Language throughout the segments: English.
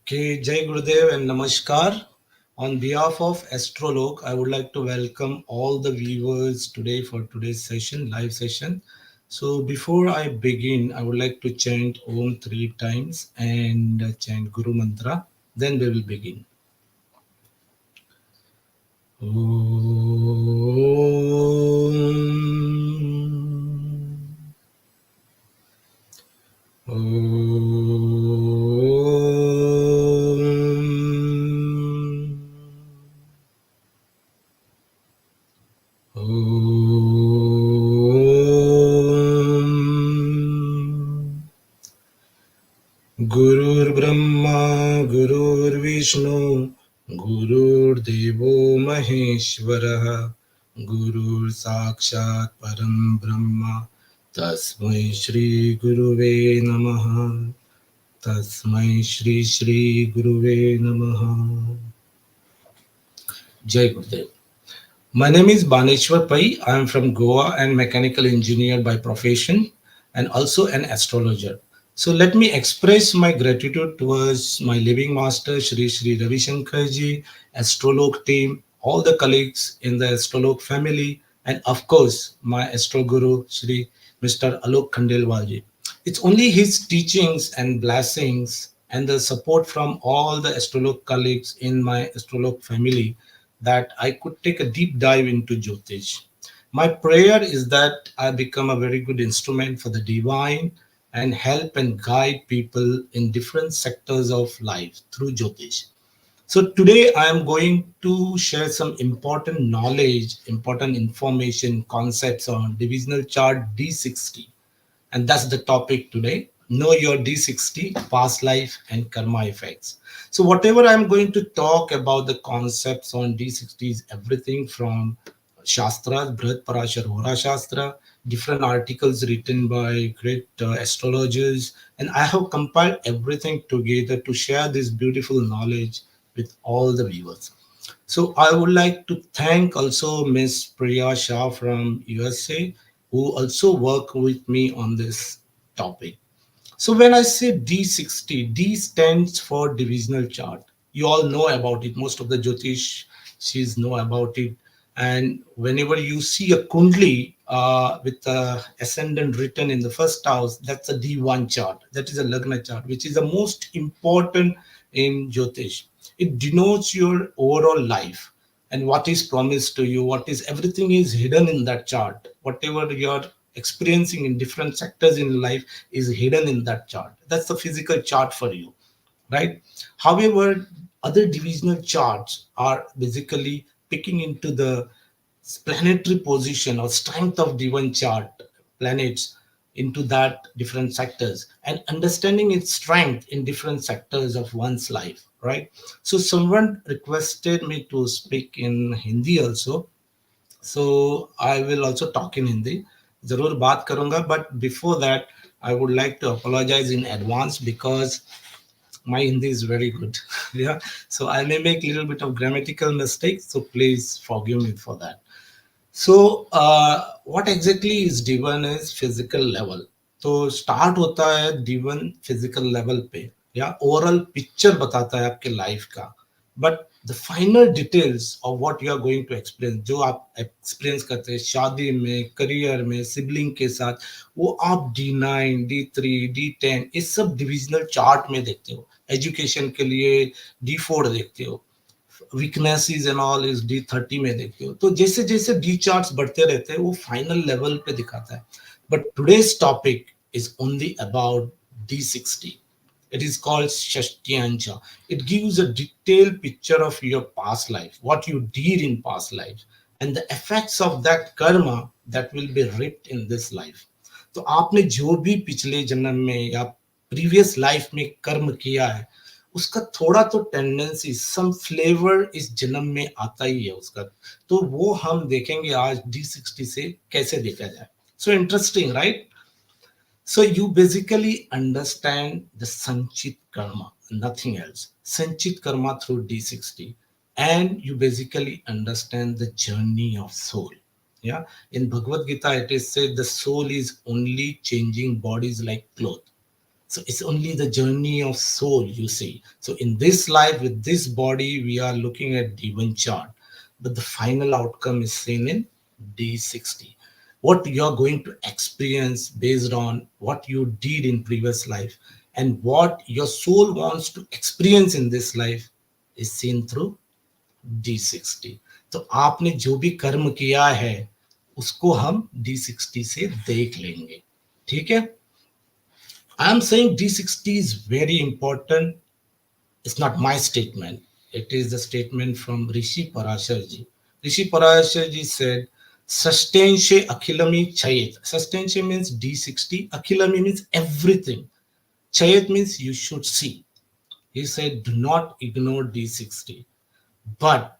Okay, Jai Gurudev and Namaskar. On behalf of Astrolok, I would like to welcome all the viewers today for today's session, live session. So before I begin, I would like to chant Om three times and chant Guru Mantra. Then we will begin. Om. Om. Om. Gurur Brahma, Gurur Vishnu, Gurur Devo Maheshwara, Gurur Sakshat Param Brahma, Tasmai Shri Guruve Namaha, Tasmai Shri Shri Guruve Namaha. Jai Gurudev. My name is Baneshwar Pai. I am from Goa and mechanical engineer by profession and also an astrologer. So let me express my gratitude towards my living master Shri Shri Ravi Shankar ji, Astrolok team, all the colleagues in the Astrolok family, and of course my Astro Guru Shri Mr. Alok Khandelwal ji. It's only his teachings and blessings and the support from all the Astrolok colleagues in my Astrolok family that I could take a deep dive into Jyotish. My prayer is that I become a very good instrument for the divine and help and guide people in different sectors of life through Jyotish. So today I am going to share some important knowledge, important information, concepts on divisional chart D-60, and that's the topic today. Know your D-60, past life and karma effects. So whatever I'm going to talk about the concepts on D-60 is everything from Shastra, Brihat Parashar Hora Shastra, different articles written by great astrologers, and I have compiled everything together to share this beautiful knowledge with all the viewers. So I would like to thank also Miss Priya Shah from USA, who also work with me on this topic. So when I say D60, D stands for divisional chart. You all know about it. Most of the Jyotish she's know about it. And whenever you see a kundli with the ascendant written in the first house, that's a D1 chart. That is a Lagna chart, which is the most important in Jyotish. It denotes your overall life and what is promised to you, what is everything is hidden in that chart. Whatever you're experiencing in different sectors in life is hidden in that chart. That's the physical chart for you, right? However, other divisional charts are basically picking into the planetary position or strength of divine chart planets into that different sectors and understanding its strength in different sectors of one's life, right? So someone requested me to speak in Hindi also, so I will also talk in Hindi. जरूर बात करूंगा, but before that I would like to apologize in advance because my Hindi is very good. Yeah, so I may make a little bit of grammatical mistakes, so please forgive me for that. So what exactly is D1 is physical level. तो start होता है D1 physical level पे या overall picture बताता है आपके life का, but the final details of what you are going to experience, जो आप एक्सपीरियंस करते हैं शादी में, करियर में, सिबलिंग के साथ, वो आप D9, D3, D10 इस सब डिविजनल चार्ट में देखते हो. एजुकेशन के लिए D4 देखते हो, weaknesses and all is D30 में देखते हो. तो जैसे जैसे डी चार्ट्स बढ़ते रहते हैं वो फाइनल लेवल पे दिखाता है. But today's topic is only about D60. It is called Shastamsha. It gives a detailed picture of your past life, what you did in past life, and the effects of that karma that will be reaped in this life. तो आपने जो भी पिछले जन्म में या previous life में कर्म किया है, उसका थोड़ा तो टेंडेंसी, सम फ्लेवर इस जन्म में आता ही है उसका. तो वो हम देखेंगे आज D60 से कैसे देखा जाए. So interesting, right? So you basically understand the Sanchit Karma, nothing else. Sanchit Karma through D60. And you basically understand the journey of soul. Yeah. In Bhagavad Gita, it is said the soul is only changing bodies like clothes. So it's only the journey of soul, you see. So in this life, with this body, we are looking at D1 chart, but the final outcome is seen in D60. What you're going to experience based on what you did in previous life and what your soul wants to experience in this life is seen through D60. तो आपने जो भी कर्म किया है उसको हम D60 से देख लेंगे. ठीक है. I'm saying D60 is very important. It's not my statement. It is the statement from Rishi Parasharji. Rishi Parasharji said, Sustainche Akhilami Chayet. Sustainche means D60. Akhilami means everything. Chayet means you should see. He said, do not ignore D60. But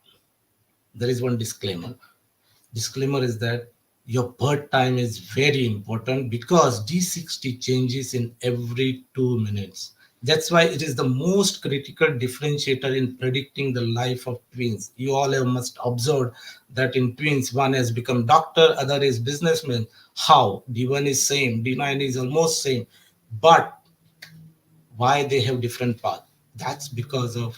there is one disclaimer. Disclaimer is that your birth time is very important because D60 changes in every 2 minutes. That's why it is the most critical differentiator in predicting the life of twins. You all have must observe that in twins, one has become doctor, other is businessman. How? D1 is same, D9 is almost same. But why they have different path? That's because of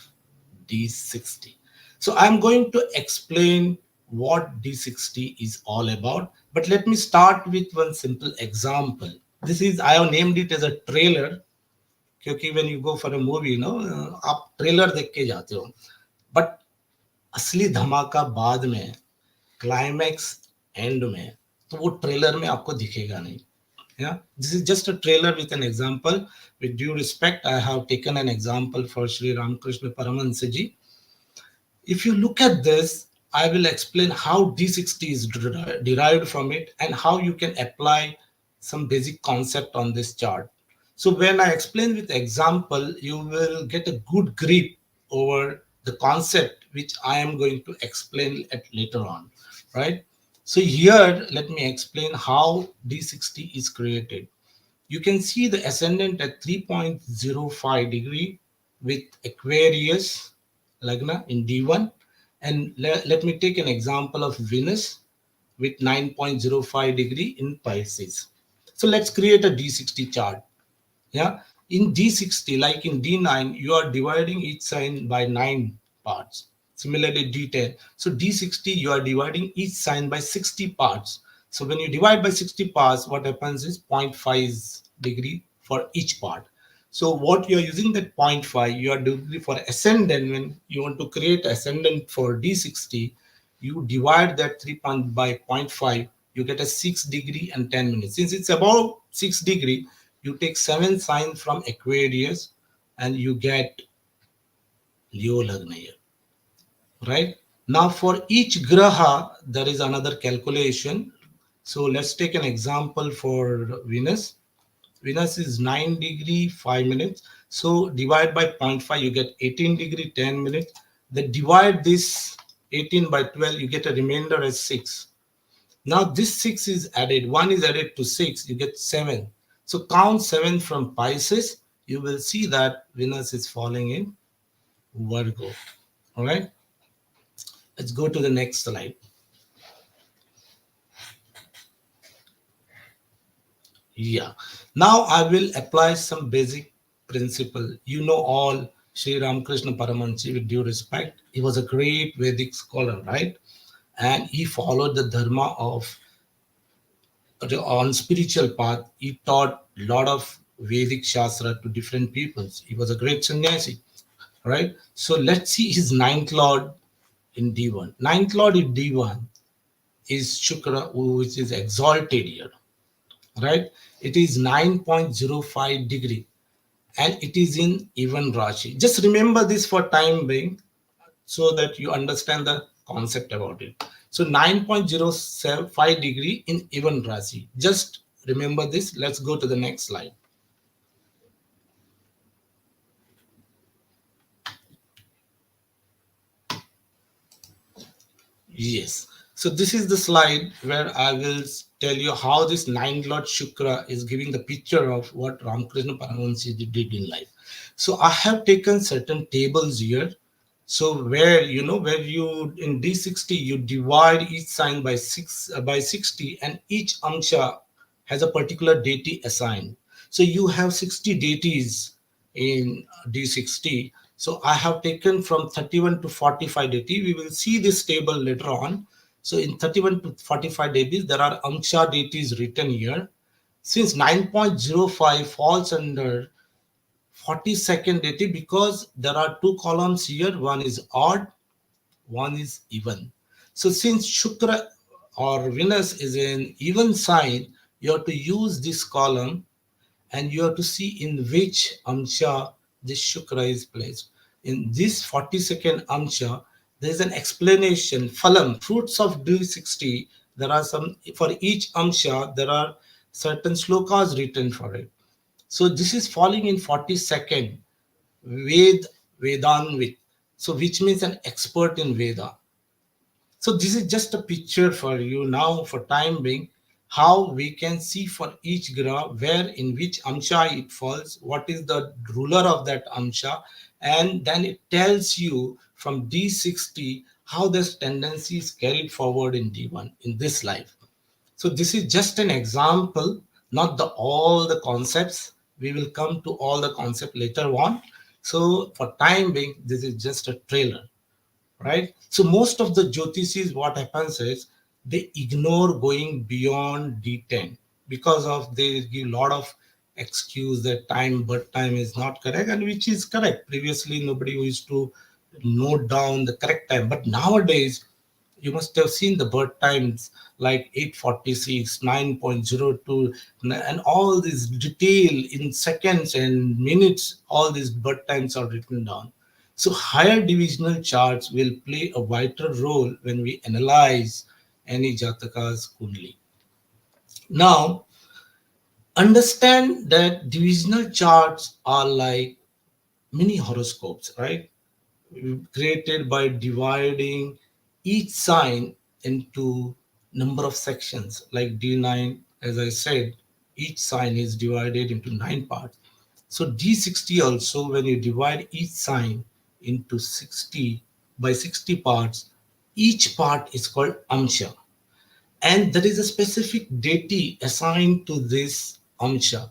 D60. So I'm going to explain what D60 is all about, but let me start with one simple example. This is, I have named it as a trailer, क्योंकि when you go for a movie, आप trailer देख के जाते हो, but असली धमाका बाद में, क्लाइमैक्स एंड में, तो वो ट्रेलर में आपको दिखेगा नहीं. Yeah, this is just a trailer with an example. With due respect, I have taken an example for Sri Ramakrishna Paramahansa ji. If you look at this, I will explain how D60 is derived from it and how you can apply some basic concept on this chart. So when I explain with example, you will get a good grip over the concept which I am going to explain at later on, right? So here, let me explain how D60 is created. You can see the ascendant at 3.05 degree with Aquarius Lagna in D1. And let me take an example of Venus with 9.05 degree in Pisces. So let's create a D60 chart. Yeah. In D60, like in D9, you are dividing each sign by 9 parts. Similarly, D10. So D60, you are dividing each sign by 60 parts. So when you divide by 60 parts, what happens is 0.5 degree for each part. So what you are using that 0.5, you are doing for ascendant. When you want to create ascendant for D60, you divide that 3 by 0.5, you get a 6 degree and 10 minutes. Since it's above 6 degree, you take 7 signs from Aquarius and you get Leo Lagna here. Right? Now for each graha, there is another calculation. So let's take an example for Venus. Venus is 9 degree 5 minutes. So divide by 0.5, you get 18 degree 10 minutes. Then divide this 18 by 12, you get a remainder as 6. Now this 6 is added. 1 is added to 6, you get 7. So count 7 from Pisces. You will see that Venus is falling in Virgo. All right. Let's go to the next slide. Yeah. Now I will apply some basic principle. You know all Sri Ramakrishna Paramahansa, with due respect. He was a great Vedic scholar, right? And he followed the dharma of on spiritual path. He taught a lot of Vedic Shastra to different peoples. He was a great sannyasi, right? So let's see his ninth lord in D1. Ninth lord in D1 is Shukra, which is exalted here, right? It is 9.05 degree and it is in even Rashi. Just remember this for time being so that you understand the concept about it. So 9.05 degree in even Rashi. Just remember this. Let's go to the next slide. Yes. So this is the slide where I will tell you how this nine Lord Shukra is giving the picture of what Ramakrishna Paramahansa did in life. So I have taken certain tables here. So where where you in D60 you divide each sign by 60 and each amsha has a particular deity assigned. So you have 60 deities in D60. So I have taken from 31 to 45 deity. We will see this table later on. So in 31 to 45 deities, there are Amsha deities written here. Since 9.05 falls under 42nd deity because there are two columns here. One is odd, one is even. So since Shukra or Venus is an even sign, you have to use this column and you have to see in which Amsha this Shukra is placed. In this 42nd Amsha, there is an explanation. Phalam, fruits of D60, there are some, for each Amsha, there are certain slokas written for it. So this is falling in 42nd Vedanvik. So which means an expert in Veda. So this is just a picture for you now for time being how we can see for each graha where in which amsha it falls, what is the ruler of that amsha, and then it tells you from D60 how this tendency is carried forward in D1 in this life. So this is just an example, not the all the concepts. We will come to all the concept later on. So for time being, this is just a trailer, right? So most of the Jyotishis, what happens is they ignore going beyond D10 because of they give lot of excuse that time, birth time is not correct, and which is correct. Previously, nobody used to note down the correct time, but nowadays you must have seen the birth times like 8:46, 9.02, and all this detail in seconds and minutes, all these birth times are written down. So higher divisional charts will play a vital role when we analyze any Jataka's Kundli. Now, understand that divisional charts are like mini horoscopes, right? Created by dividing each sign into number of sections like D9. As I said, each sign is divided into 9 parts. So D60 also, when you divide each sign into 60 by 60 parts, each part is called amsha, and there is a specific deity assigned to this amsha,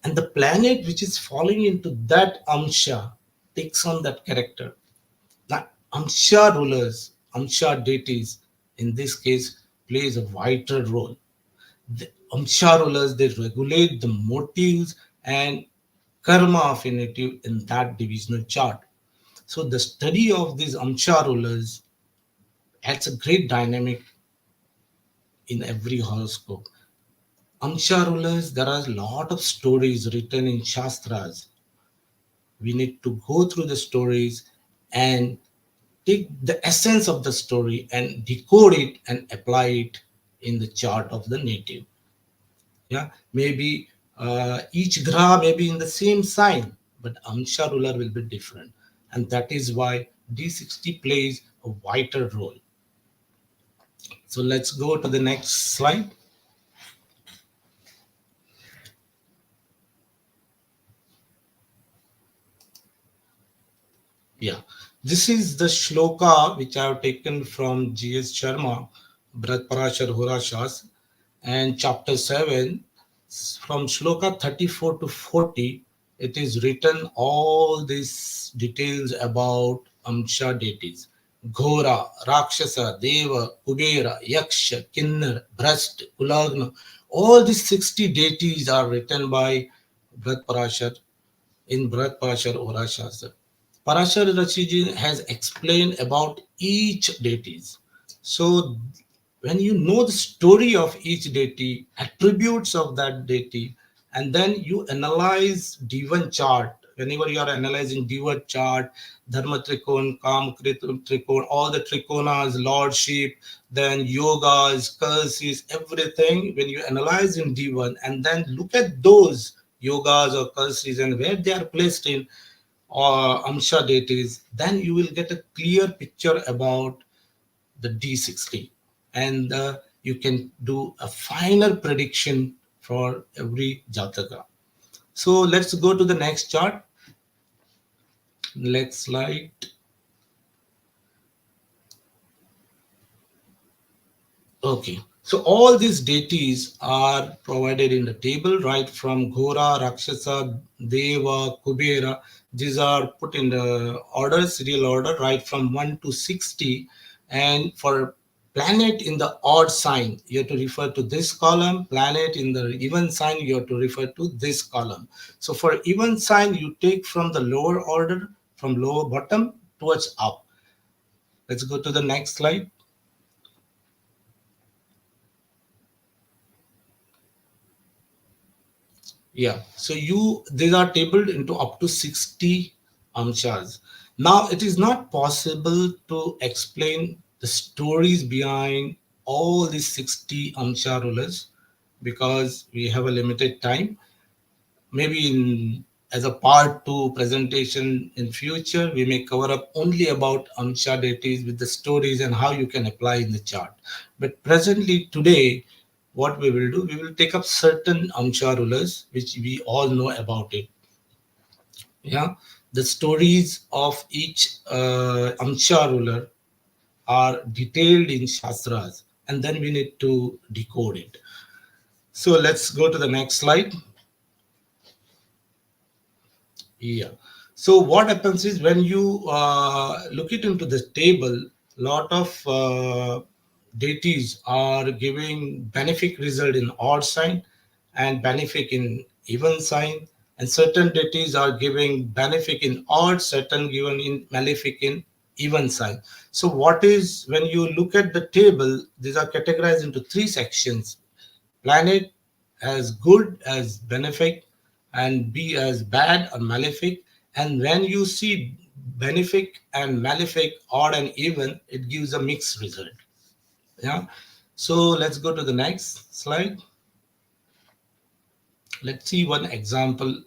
and the planet which is falling into that amsha takes on that character. Now, Amsha rulers, Amsha deities, in this case, plays a vital role. The Amsha rulers, they regulate the motives and karma affinity in that divisional chart. So the study of these Amsha rulers adds a great dynamic in every horoscope. Amsha rulers, there are a lot of stories written in Shastras. We need to go through the stories and take the essence of the story and decode it and apply it in the chart of the native. Yeah, maybe each graha may be in the same sign, but Amsha ruler will be different. And that is why D60 plays a vital role. So let's go to the next slide. Yeah, this is the shloka which I have taken from G.S. Sharma, Bharat Parashar Horashas, and chapter 7. From shloka 34 to 40, it is written all these details about Amsha deities. Ghora, Rakshasa, Deva, Kubera, Yaksha, Kinnar, Bhrast, Kulagna. All these 60 deities are written by Bharat Parashar in Bharat Parashar Horashastra. Parashar Rachiji has explained about each deities. So when you know the story of each deity, attributes of that deity, and then you analyze Divan chart, whenever you are analyzing Divan chart, Dharma Trikon, Kam Trikon, all the Trikonas, Lordship, then yogas, curses, everything, when you analyze in Divan and then look at those yogas or curses and where they are placed in or Amsha deities, then you will get a clear picture about the D60, and you can do a final prediction for every Jataka. So let's go to the next chart. Next slide. Okay. So all these deities are provided in the table, right from Ghora, Rakshasa, Deva, Kubera. These are put in the order, serial order, right from 1 to 60. And for planet in the odd sign, you have to refer to this column. Planet in the even sign, you have to refer to this column. So for even sign, you take from the lower order, from lower bottom towards up. Let's go to the next slide. Yeah, so these are tabled into up to 60 amshas. Now, it is not possible to explain the stories behind all these 60 amsha rulers because we have a limited time. Maybe in as a part two presentation in future, we may cover up only about amsha deities with the stories and how you can apply in the chart. But presently today, what we will do, we will take up certain amsha rulers which we all know about it. Yeah, the stories of each amsha ruler are detailed in shastras, and then we need to decode it. So let's go to the next slide. Yeah. So what happens is when you look it into the table, lot of deities are giving benefic result in odd sign and benefic in even sign, and certain deities are giving benefic in odd, certain given in malefic in even sign. So what is when you look at the table, these are categorized into three sections: planet as good as benefic and be as bad or malefic. And when you see benefic and malefic odd and even, it gives a mixed result. Yeah, so let's go to the next slide. Let's see one example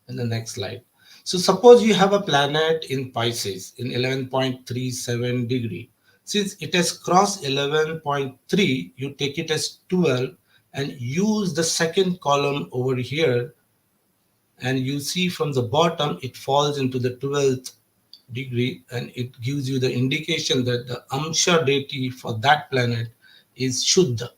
in the next slide. So suppose you have a planet in Pisces in 11.37 degree. Since it has crossed 11.3, you take it as 12 and use the second column over here, and you see from the bottom it falls into the 12th degree, and it gives you the indication that the Amsha deity for that planet is Shuddha,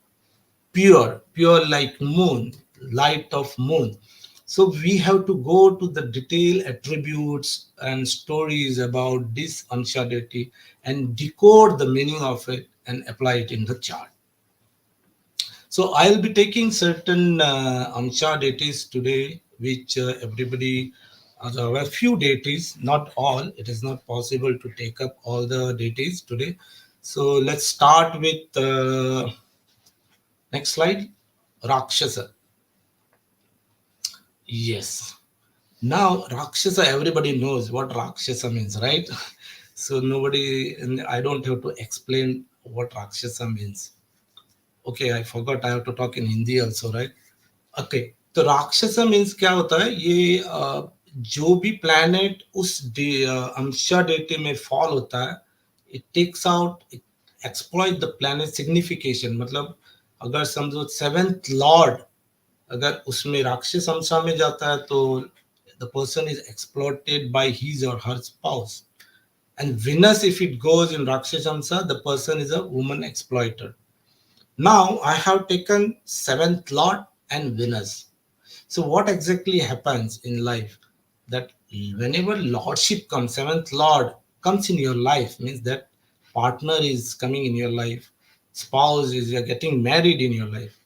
pure like moon, light of moon. So we have to go to the detailed attributes and stories about this Amsha deity and decode the meaning of it and apply it in the chart. So I'll be taking certain Amsha deities today, which everybody, there were few deities, not all. It is not possible to take up all the deities today. So let's start with next slide, Rakshasa. Yes. Now, Rakshasa, everybody knows what Rakshasa means, right? So nobody, and I don't have to explain what Rakshasa means. Okay, I forgot I have to talk in Hindi also, right? Okay, तो राक्षसा means क्या होता है ये जो भी planet उस अंशा डेटे में fall होता है, it takes out exploit the planet signification. मतलब अगर समझो सेवेंथ लॉर्ड अगर उसमें राक्षस अंशा में जाता है तो the person is exploited by his और her spouse. And Venus, if it goes in Rakshasa, the person is a woman exploiter. Now I have taken seventh Lord and Venus. So what exactly happens in life? That whenever Lordship comes, seventh Lord comes in your life, means that partner is coming in your life, spouse is you're getting married in your life.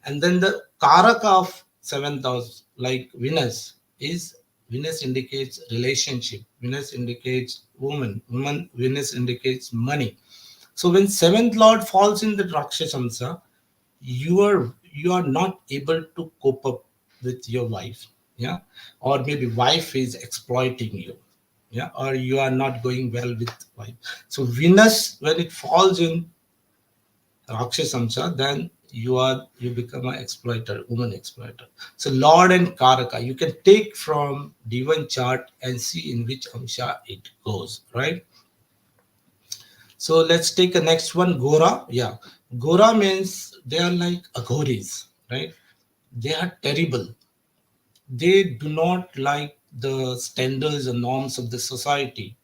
And then the Karaka of seventh house, like Venus, is Venus indicates relationship. Venus indicates woman. Woman Venus indicates money. So when seventh lord falls in the Rakshasa, you are not able to cope up with your wife. Yeah, or maybe wife is exploiting you. Yeah, or you are not going well with wife. So Venus, when it falls in Rakshasa, then you become an exploiter, woman exploiter. So Lord and Karaka, you can take from D1 chart and see in which Amsha it goes, right? So let's take the next one, Gora. Yeah, Gora means they are like aghoris, right? They are terrible. They do not like the standards and norms of the society,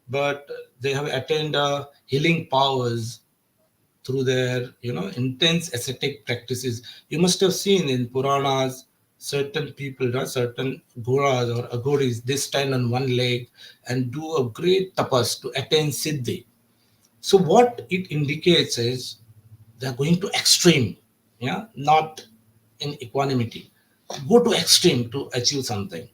but they have attained healing powers through their intense ascetic practices. You must have seen in Puranas certain people, certain goras or agoris, they stand on one leg and do a great tapas to attain siddhi. So what it indicates is they're going to extreme, yeah, not in equanimity. Go to extreme to achieve something,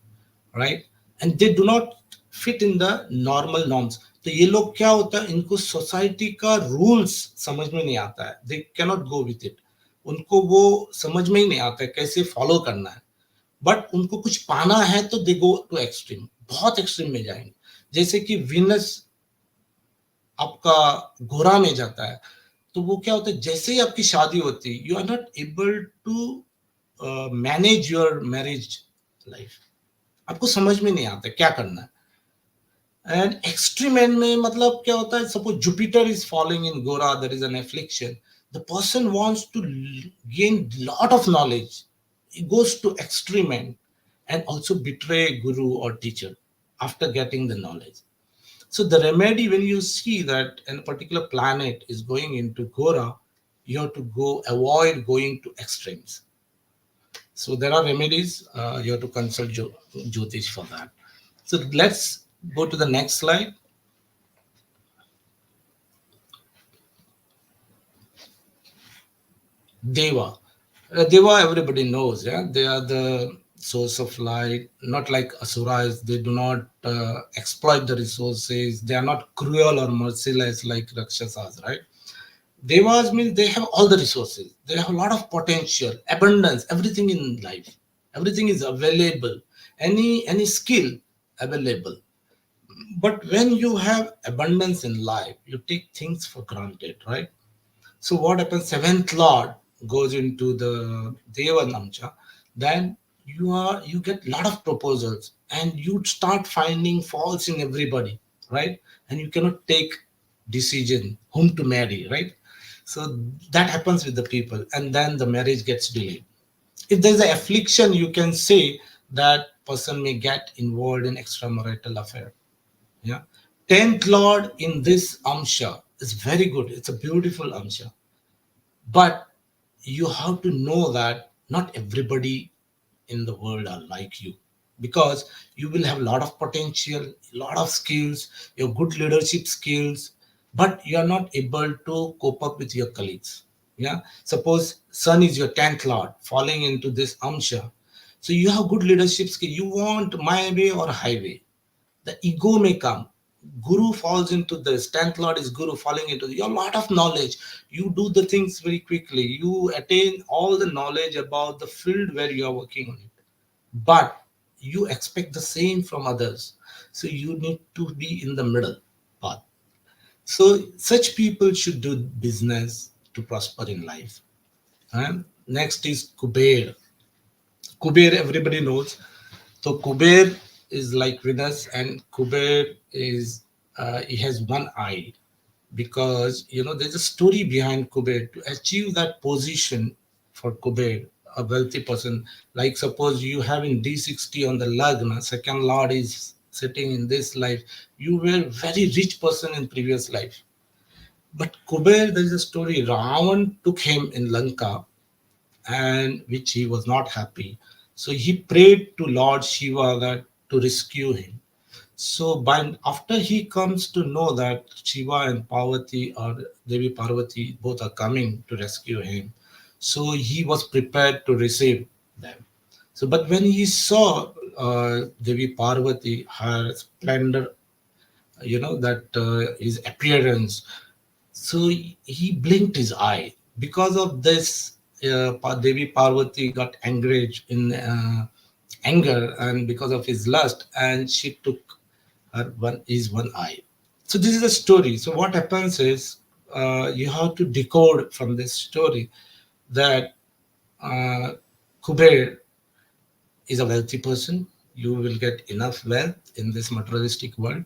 right? And they do not fit in the normal norms. तो ये लोग क्या होता है, इनको society का rules समझ में नहीं आता है, they cannot go with it, उनको वो समझ में ही नहीं आता है कैसे फॉलो करना है, बट उनको कुछ पाना है तो दे गो टू एक्सट्रीम, बहुत एक्सट्रीम में जाएंगे. जैसे कि विनस आपका घोड़ा में जाता है, तो वो क्या होता है, जैसे ही आपकी शादी होती है you are not able to manage your marriage life, आपको समझ में नहीं आता क्या करना है. एंड एक्सट्रीम एंड में मतलब क्या होता है, suppose Jupiter is following in गोरा, there is an affliction, the person wants to gain lot of knowledge, he goes to extreme end and also betray guru or teacher after getting the knowledge. So the remedy, when you see that a particular planet is going into Gora, you have to go avoid going to extremes. So there are remedies. You have to consult Jyotish for that. So let's go to the next slide. Deva. Deva, everybody knows, yeah? They are the source of light, not like Asuras. They do not exploit the resources. They are not cruel or merciless like Rakshasas, right? Devas means they have all the resources. They have a lot of potential, abundance, everything in life. Everything is available. Any skill available. But when you have abundance in life, you take things for granted, right? So what happens? Seventh Lord goes into the Deva Namcha, then you get a lot of proposals and you start finding faults in everybody, right? And you cannot take decision whom to marry, right? So that happens with the people, and then the marriage gets delayed. If there's an affliction, you can say that person may get involved in extramarital affair. Yeah. 10th Lord in this Amsha is very good. It's a beautiful Amsha. But you have to know that not everybody in the world are like you, because you will have a lot of potential, a lot of skills, your good leadership skills, but you are not able to cope up with your colleagues. Yeah. Suppose Sun is your 10th Lord falling into this Amsha. So you have good leadership skill. You want my way or highway, the ego may come. Guru falls into this. 10th Lord is Guru falling into this. You have a lot of knowledge. You do the things very quickly. You attain all the knowledge about the field where you are working on it. But you expect the same from others. So you need to be in the middle path. So such people should do business to prosper in life. And next is Kuber. Kuber, everybody knows. So Kuber is like Venus, and Kuber is he has one eye, because there's a story behind Kuber to achieve that position for Kuber, a wealthy person. Like suppose you have in D-60 on the Lagna, second lord is sitting in this life. You were very rich person in previous life. But Kuber, there is a story. Ravan took him in Lanka, and which he was not happy. So he prayed to Lord Shiva that to rescue him. So by after he comes to know that Shiva and Parvati or Devi Parvati both are coming to rescue him, so he was prepared to receive them. So, but when he saw Devi Parvati, her splendor, that his appearance, so he blinked his eye. Because of this, Devi Parvati got enraged in anger, and because of his lust, and she took his one eye. So this is a story. So what happens is you have to decode from this story that uh, Kuber is a wealthy person. You will get enough wealth in this materialistic world.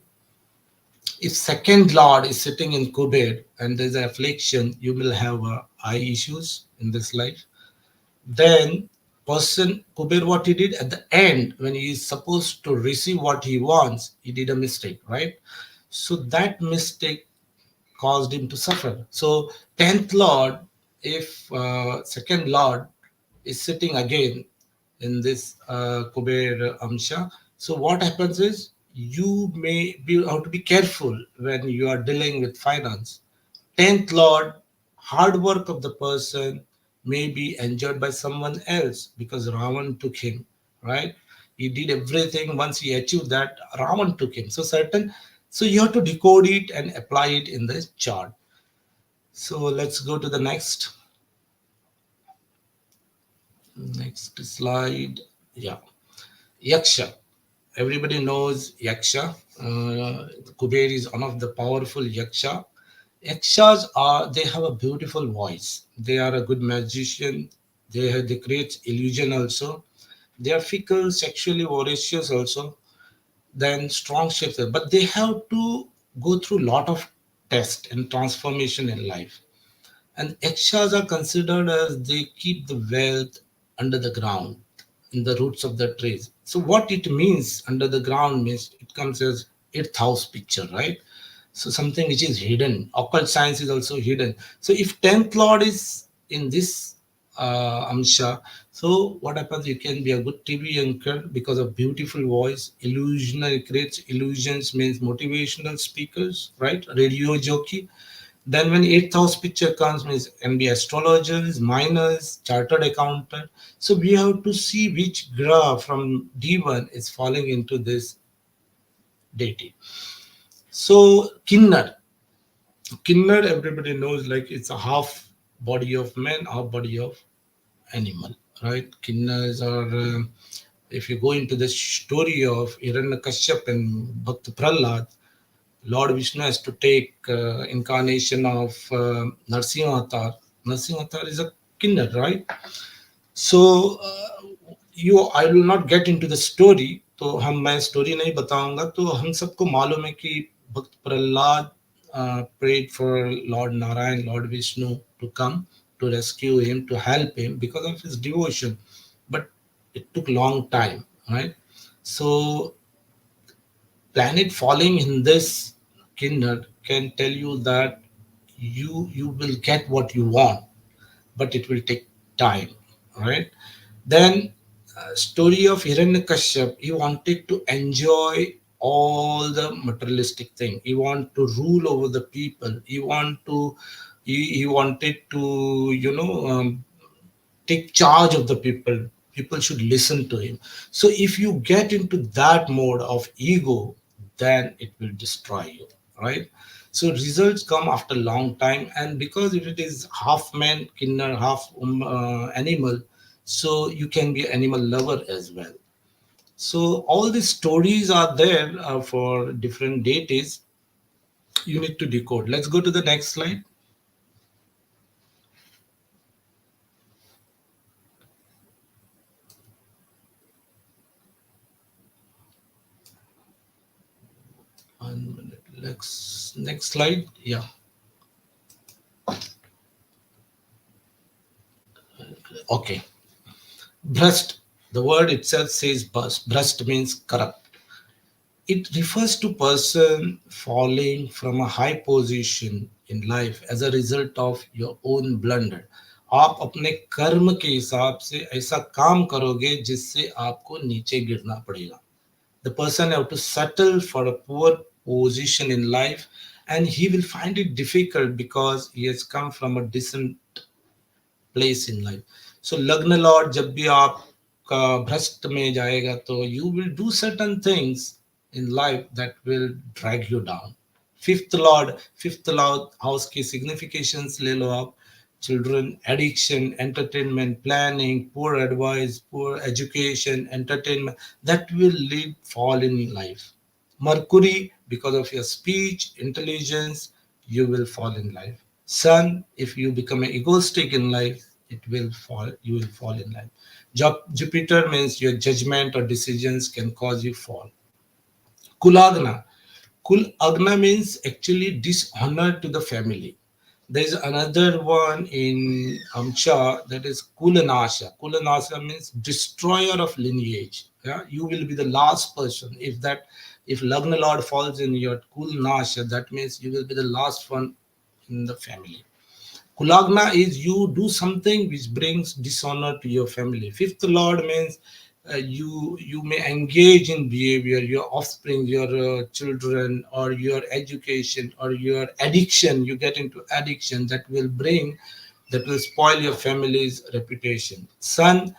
If second lord is sitting in Kuber and there's an affliction, you will have eye issues in this life. Then person Kuber, what he did at the end, when he is supposed to receive what he wants, he did a mistake, right? So that mistake caused him to suffer. So 10th Lord, if second Lord is sitting again in this Kuber Amsha, so what happens is you may be have to be careful when you are dealing with finance. 10th Lord, hard work of the person may be enjoyed by someone else because Ravan took him, right? He did everything. Once he achieved that, Ravan took him. So you have to decode it and apply it in the chart. So let's go to the next slide. Yeah, Yaksha. Everybody knows Yaksha. Kuber is one of the powerful Yaksha. Yakshas they have a beautiful voice. They are a good magician. They create illusion also. They are fickle, sexually voracious also. Then strong shifter, but they have to go through lot of test and transformation in life. And Yakshas are considered as they keep the wealth under the ground, in the roots of the trees. So what it means under the ground means it comes as eighth house picture, right? So something which is hidden. Occult science is also hidden. So if 10th Lord is in this Amsha, so what happens? You can be a good TV anchor because of beautiful voice. Illusionary creates illusions means motivational speakers, right? Radio jockey. Then when eighth house picture comes, means can be astrologers, miners, chartered accountant. So we have to see which graph from D1 is falling into this deity. So Kinnar, everybody knows like it's a half body of man, half body of animal, right? Kinnars are, if you go into the story of Hiranyakashyap and Bhakt Prahlad, Lord Vishnu has to take incarnation of Narsimha Avatar. Narsimha Avatar is a Kinnar, right? So I will not get into the story. तो हम मैं story नहीं बताऊंगा. तो हम सबको मालूम है कि भक्त Prahlad prayed for Lord Narayan, Lord Vishnu to come to rescue him, to help him because of his devotion. But it took long time, right? So planet falling in this Kinnad can tell you that you will get what you want, but it will take time, right? Then story of Hiranyakashyap, he wanted to enjoy all the materialistic thing. He wanted to rule over the people. He wanted to take charge of the people. People should listen to him. So if you get into that mode of ego, then it will destroy you, right? So results come after long time, and because if it is half man, kinner, half animal, so you can be animal lover as well. So all these stories are there for different deities. You need to decode. Let's go to the next slide. 1 minute. Next slide. Yeah. Okay. Brust. The word itself says bust. Brust means corrupt. It refers to person falling from a high position in life as a result of your own blunder. आप अपने कर्म के हिसाब से ऐसा काम करोगे जिससे आपको नीचे गिरना पड़ेगा. The person have to settle for a poor position in life, and he will find it difficult because he has come from a decent place in life. So लग्न लॉर्ड जब भी आपका भ्रष्ट में जाएगा तो you will do certain things in life that will drag you down. Fifth lord house की significations ले लो आप. Children, addiction, entertainment, planning, poor advice, poor education, entertainment, that will lead fall in life. Mercury, because of your speech, intelligence, you will fall in life. Sun, if you become egoistic in life, it will fall, you will fall in life. Jupiter means your judgment or decisions can cause you fall. Kulagna. Kulagna means actually dishonor to the family. There is another one in Amcha, that is Kulanasha. Kulanasha means destroyer of lineage. Yeah, you will be the last person. If Lagna Lord falls in your Kulanasha, that means you will be the last one in the family. Kulagna is you do something which brings dishonor to your family. Fifth lord means you may engage in behavior, your offspring, your children, or your education, or your addiction. You get into addiction that will spoil your family's reputation. Son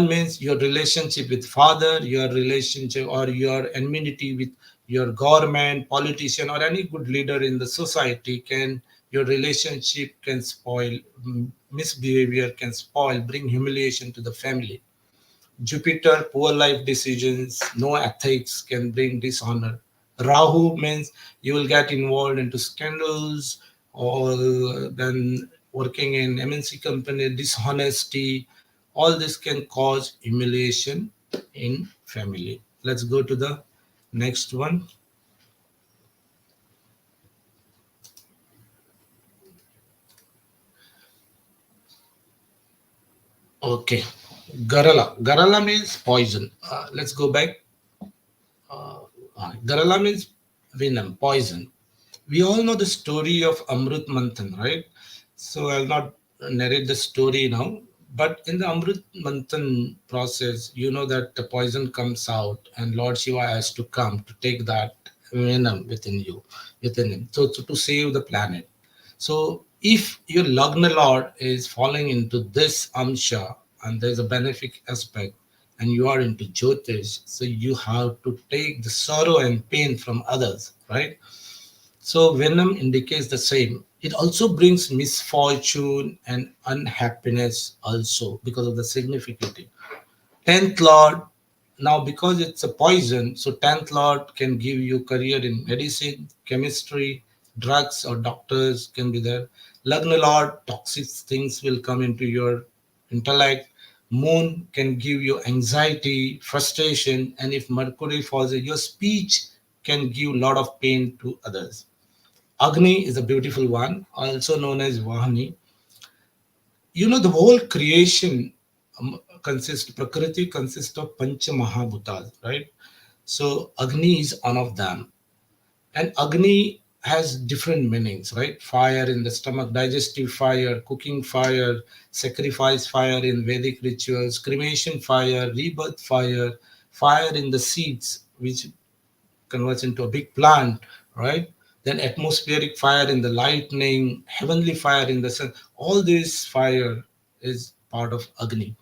means your relationship with father, your relationship or your enmity with your government, politician, or any good leader in the society. Can your relationship can spoil, misbehavior can spoil, bring humiliation to the family. Jupiter, poor life decisions, no ethics can bring dishonor. Rahu means you will get involved into scandals, or then working in MNC company, dishonesty. All this can cause humiliation in family. Let's go to the next one. Okay. Garala. Garala means poison. Let's go back. Garala means venom, poison. We all know the story of Amrut Manthan, right? So I'll not narrate the story now. But in the Amrut Manthan process, you know that the poison comes out, and Lord Shiva has to come to take that venom within him, so to save the planet. So if your Lagna Lord is falling into this Amsha, and there's a benefic aspect, and you are into Jyotish, so you have to take the sorrow and pain from others, right? So venom indicates the same. It also brings misfortune and unhappiness also because of the significance. Tenth Lord, now because it's a poison, so tenth Lord can give you career in medicine, chemistry, drugs, or doctors can be there. Lagna Lord, toxic things will come into your intellect. Moon can give you anxiety, frustration, and if Mercury falls, your speech can give a lot of pain to others. Agni is a beautiful one, also known as Vahani. You know, the whole creation Prakriti consists of Pancha Mahabhutas, right? So Agni is one of them. And Agni has different meanings, right? Fire in the stomach, digestive fire, cooking fire, sacrifice fire in Vedic rituals, cremation fire, rebirth fire, fire in the seeds, which converts into a big plant, right? Then atmospheric fire in the lightning, heavenly fire in the sun. All this fire is part of Agni.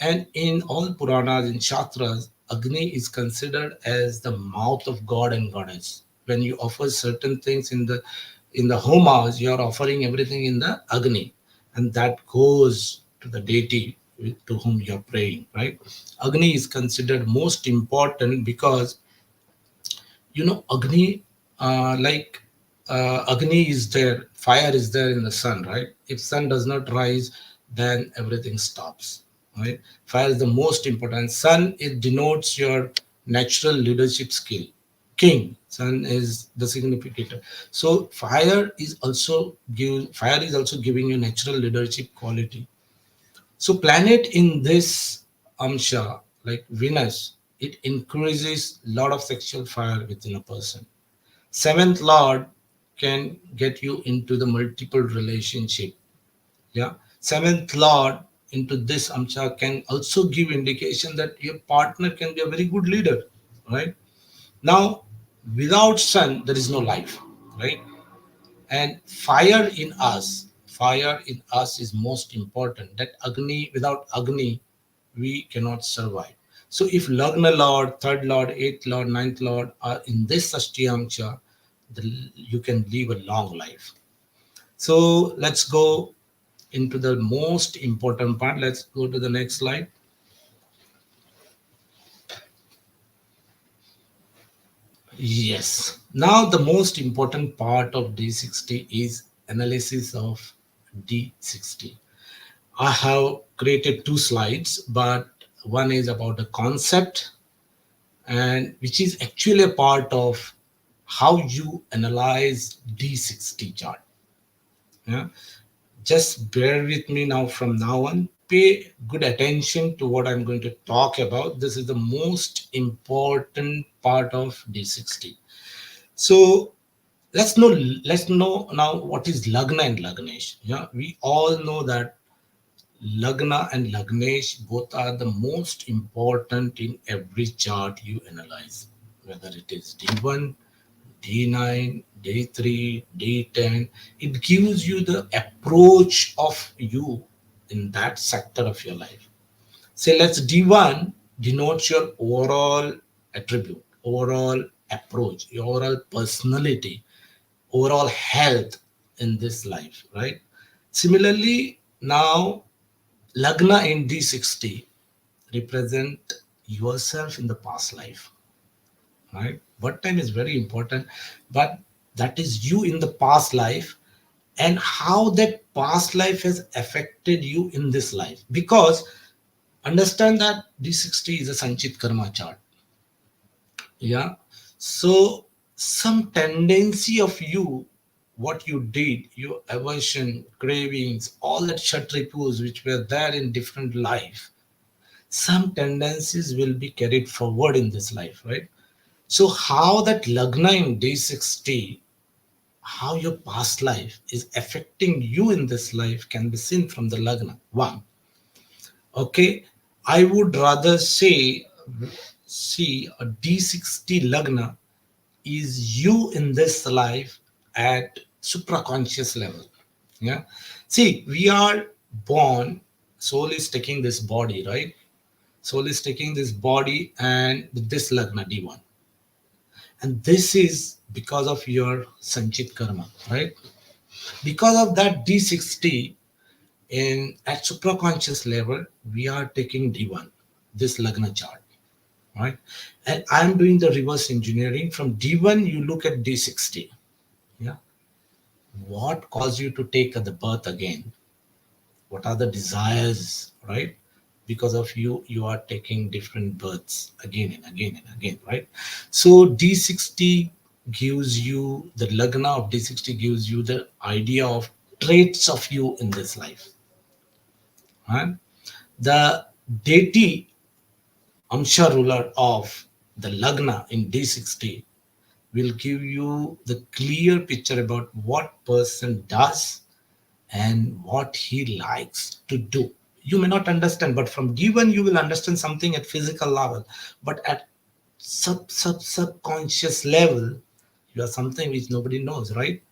And in all Puranas, in Shastras, Agni is considered as the mouth of God and Goddess. When you offer certain things in the homas, you are offering everything in the Agni, and that goes to the deity to whom you are praying, right? Agni is considered most important because Agni, like Agni is there, fire is there in the sun, right? If sun does not rise, then everything stops, right? Fire is the most important. Sun, it denotes your natural leadership skill. King, sun is the significator. So fire is also giving you natural leadership quality. So planet in this amsha, like Venus, it increases lot of sexual fire within a person. Seventh lord can get you into the multiple relationship. Yeah. Seventh lord into this amsha can also give indication that your partner can be a very good leader, right? Now, without sun, there is no life, right? And fire in us is most important. That Agni, without Agni, we cannot survive. So if Lagna Lord, third Lord, eighth Lord, ninth Lord are in this Ashtiamsha, you can live a long life. So let's go into the most important part. Let's go to the next slide. Yes. Now the most important part of D60 is analysis of D60. I have created two slides, but one is about the concept, and which is actually a part of how you analyze D60 chart. Yeah. Just bear with me now from now on. Pay good attention to what I'm going to talk about. This is the most important part of D60. So Let's know now what is Lagna and Lagnesh. Yeah, we all know that Lagna and Lagnesh both are the most important in every chart you analyze, whether it is D1, D9, D3, D10. It gives you the approach of you in that sector of your life. Say, let's D1 denotes your overall attribute, overall approach, your overall personality, overall health in this life, right? Similarly, now Lagna in D60 represent yourself in the past life, right? What time is very important, but that is you in the past life and how that past life has affected you in this life. Because understand that D60 is a Sanchit Karma chart. Yeah. So some tendency of you, what you did, your aversion, cravings, all that shatripus which were there in different life, some tendencies will be carried forward in this life, right? So how that Lagna in D60, how your past life is affecting you in this life can be seen from the Lagna. One, okay, I would rather say, see a D60 Lagna is you in this life at supraconscious level. Yeah. See, we are born, soul is taking this body, right? Soul is taking this body and with this Lagna D1. And this is because of your Sanchit Karma, right? Because of that D60 in at supraconscious level, we are taking D1, this Lagna chart, right? And I'm doing the reverse engineering. From D1, you look at D60. Yeah. What caused you to take the birth again? What are the desires, right? Because of you, you are taking different births again and again and again, right? So D60 gives you the Lagna of D60 gives you the idea of traits of you in this life, right? The deity Amsha ruler of the Lagna in D60 will give you the clear picture about what person does and what he likes to do. You may not understand, but from D1 you will understand something at physical level, but at subconscious level, you are something which nobody knows, right?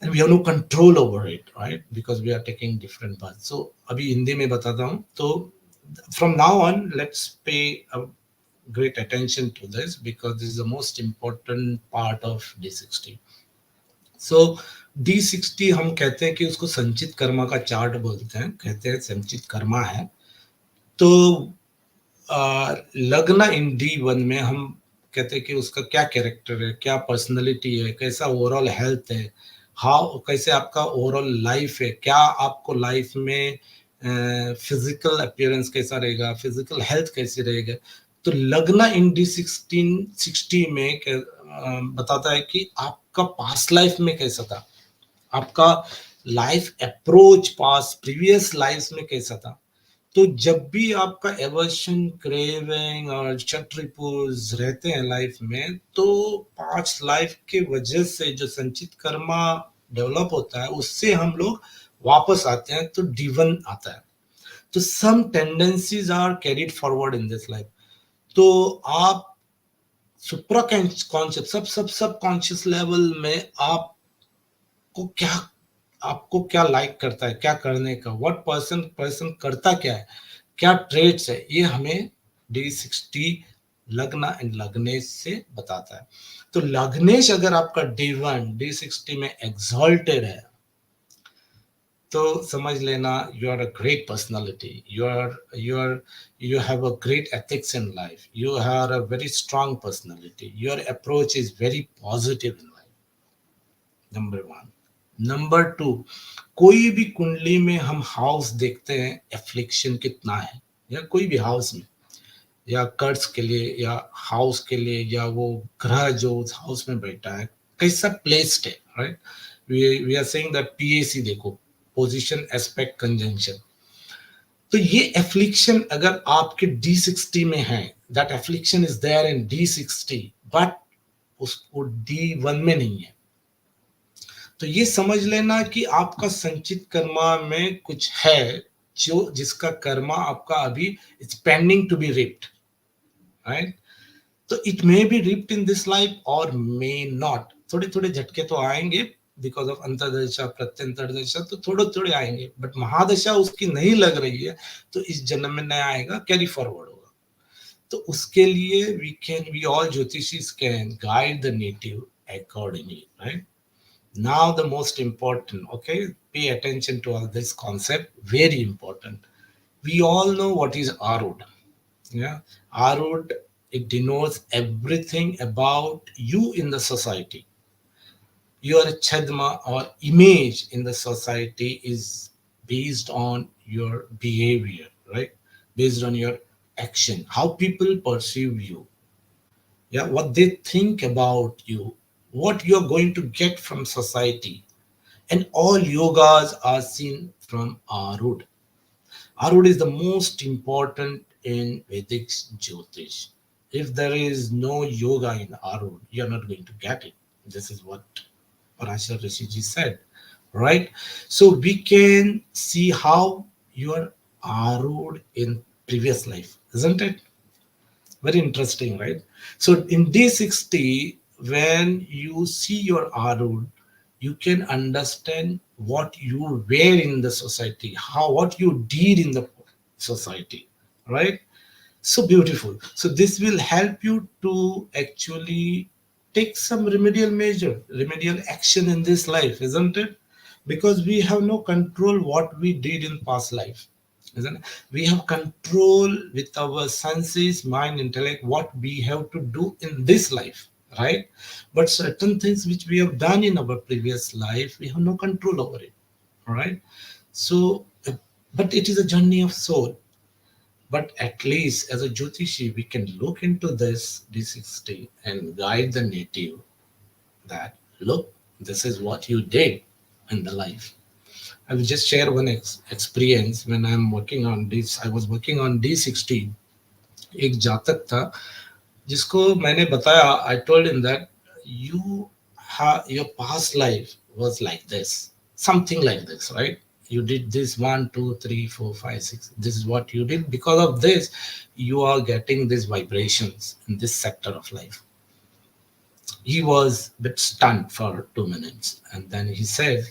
And we have no control over it, right? Because we are taking different paths. So अभी हिंदी में बताता हूँ तो from now on let's pay a great attention to this because this is the most important part of D60. So D60 हम कहते हैं कि उसको संचित कर्मा का चार्ट बोलते हैं, कहते हैं संचित कर्मा है। तो लग्न इन D1 में हम कहते हैं कि उसका क्या कैरेक्टर है, क्या पर्सनैलिटी है, कैसा ओवरऑल हेल्थ है, हाउ कैसे आपका ओवरऑल लाइफ है, क्या आपको लाइफ में फिजिकल अपीयरेंस कैसा रहेगा, फिजिकल हेल्थ कैसी रहेगा। तो लग्न इन D60 में बताता है कि आपका पास्ट लाइफ में कैसा था, आपका life approach past previous life में कैसा था। तो जब भी आपका एवर्शन क्रेविंग और शट रहते हैं लाइफ में, तो पांच लाइफ के वजह से जो संचित कर्मा डेवलप होता है उससे हम लोग वापस आते हैं तो D1 आता है। तो some tendencies are carried forward in this life. तो आप supra conscious sub conscious level में को क्या आपको क्या लाइक करता है, क्या करने का, व्हाट पर्सन करता क्या है, क्या ट्रेड्स है, ये हमें D60 लग्न एंड लग्नेश से बताता है। तो लग्नेश अगर आपका D1 D60 में एग्जॉल्टेड है तो समझ लेना you are a great personality, you have a great ethics in life, you have a very strong personality, your approach is very positive in life। Number one. Number two, कोई भी कुंडली में हम हाउस देखते हैं एफ्लिक्शन कितना है, या कोई भी हाउस में, या कर्ज के लिए या हाउस के लिए, या वो ग्रह जो उस हाउस में बैठा है कैसा प्लेस्ड है, right? We are saying that PAC देखो, पोजीशन एस्पेक्ट कंजंक्शन। तो ये एफ्लिक्शन अगर आपके D60 में है, that affliction is there in D60 but उसको D1 में नहीं है। तो ये समझ लेना कि आपका संचित कर्मा में कुछ है जो जिसका कर्मा आपका अभी it's pending to be reaped, right? तो it may be reaped in this life और मे नॉट। थोड़े थोड़े झटके तो आएंगे बिकॉज ऑफ अंतर्दशा प्रत्यंतरदशा, तो थोड़े थोड़े आएंगे, बट महादशा उसकी नहीं लग रही है तो इस जन्म में नया आएगा, कैरी फॉरवर्ड होगा। तो उसके लिए वी ऑल ज्योतिषीज can guide the native accordingly, right? Now the most important, okay, pay attention to all this concept, very important. We all know what is Arud. Yeah, Arud, it denotes everything about you in the society. Your chadma or image in the society is based on your behavior, right? Based on your action, how people perceive you, yeah, what they think about you, what you're going to get from society. And all yogas are seen from Arud. Arud is the most important in Vedic Jyotish. If there is no yoga in Arud, you're not going to get it. This is what Parashar Rishiji said, right? So we can see how your Arud in previous life, isn't it? Very interesting, right? So in D-60, when you see your Arud, you can understand what you were in the society, how what you did in the society, right? So beautiful. So this will help you to actually take some remedial action in this life, isn't it? Because we have no control what we did in past life, isn't it? We have control with our senses, mind, intellect, what we have to do in this life, right? But certain things which we have done in our previous life, we have no control over it, all right? So, but it is a journey of soul. But at least as a Jyotishi, we can look into this D-60 and guide the native that, look, this is what you did in the life. I will just share one experience when I'm working on this. I was working on D-60. एक जातक था जिसको मैंने बताया, I told him that you your past life was like this, something like this, right? You did this 1, 2, 3, 4, 5, 6. This is what you did. Because of this, you are getting these vibrations in this sector of life. He was a bit stunned for 2 minutes, and then he said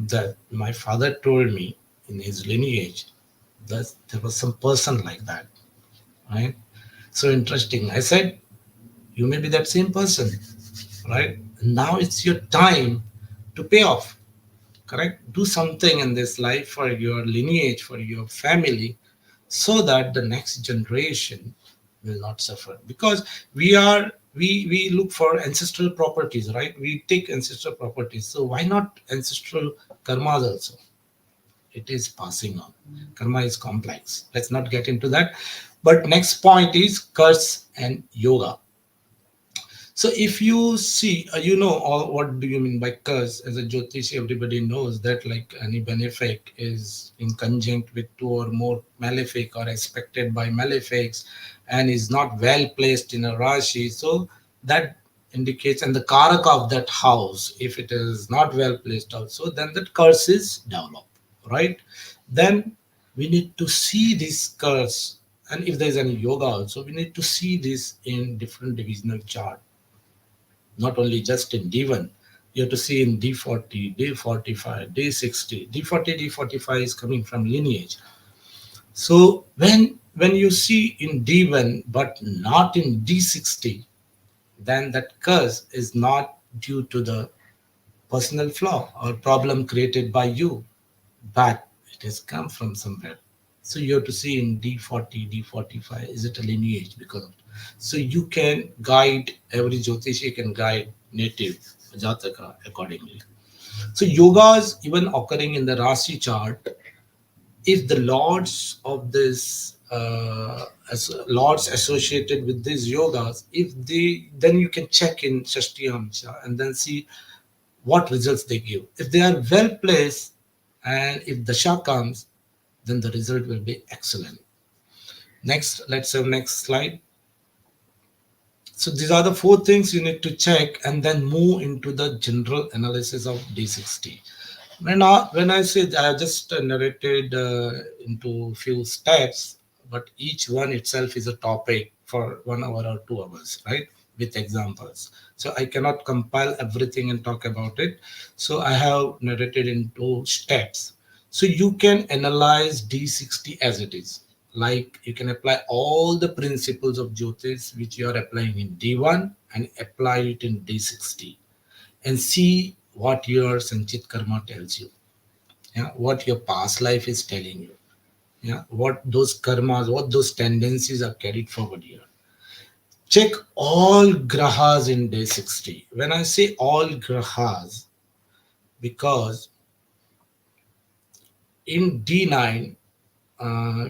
that my father told me in his lineage that there was some person like that, right? So interesting. I said, you may be that same person, right? Now it's your time to pay off, correct? Do something in this life for your lineage, for your family, so that the next generation will not suffer. Because we look for ancestral properties, right? We take ancestral properties. So why not ancestral karmas also? It is passing on. Karma is complex. Let's not get into that. But next point is curse and yoga. So if you see, or what do you mean by curse? As a Jyotish, everybody knows that like any benefic is in conjunct with two or more malefic or expected by malefics and is not well placed in a Rashi. So that indicates, and the Karaka of that house, if it is not well placed also, then that curse is developed, right? Then we need to see this curse. And if there is any yoga also, we need to see this in different divisional chart, not only just in D1. You have to see in D40, D45, D60. D40, D45 is coming from lineage. So when you see in D1 but not in D60, then that curse is not due to the personal flaw or problem created by you, but it has come from somewhere. So you have to see in D40, D45, is it a lineage? Because of, so you can guide, every Jyotishi can guide native Jataka accordingly. So yogas even occurring in the Rasi chart, if the lords of this as lords associated with these yogas, if they, then you can check in Shastamsha and then see what results they give. If they are well placed and if the Shah comes, then the result will be excellent. Next, let's have next slide. So these are the four things you need to check and then move into the general analysis of D60. When I say that, I just narrated into few steps, but each one itself is a topic for 1 hour or 2 hours, right? With examples. So I cannot compile everything and talk about it. So I have narrated into steps. So you can analyze D60 as it is. Like you can apply all the principles of Jyotish which you are applying in D1 and apply it in D60 and see what your Sanchit Karma tells you. Yeah, what your past life is telling you. Yeah, what those karmas, what those tendencies are carried forward here. Check all grahas in day 60. When I say all grahas, because in D9,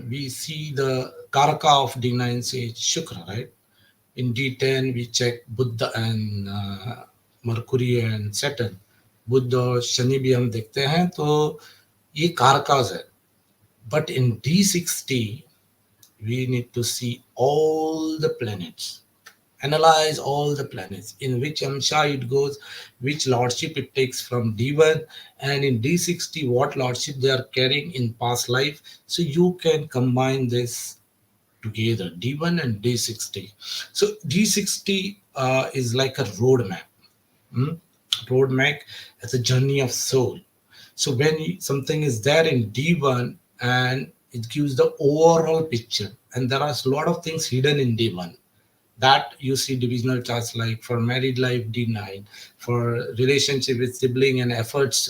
we see the Karaka of D9 says Shukra, right? In D10, we check Buddha and Mercury and Saturn. बुध और शनि भी हम देखते हैं तो ये कारकाज है. But in D60, we need to see all the planets, analyze all the planets, in which amsha it goes, which lordship it takes from D1, and in D60, what lordship they are carrying in past life. So you can combine this together, D1 and D60. So D60 is like a roadmap. Hmm? Roadmap as a journey of soul. So when something is there in D1 and it gives the overall picture, and there are a lot of things hidden in D1 that you see divisional charts like for married life D9, for relationship with sibling and efforts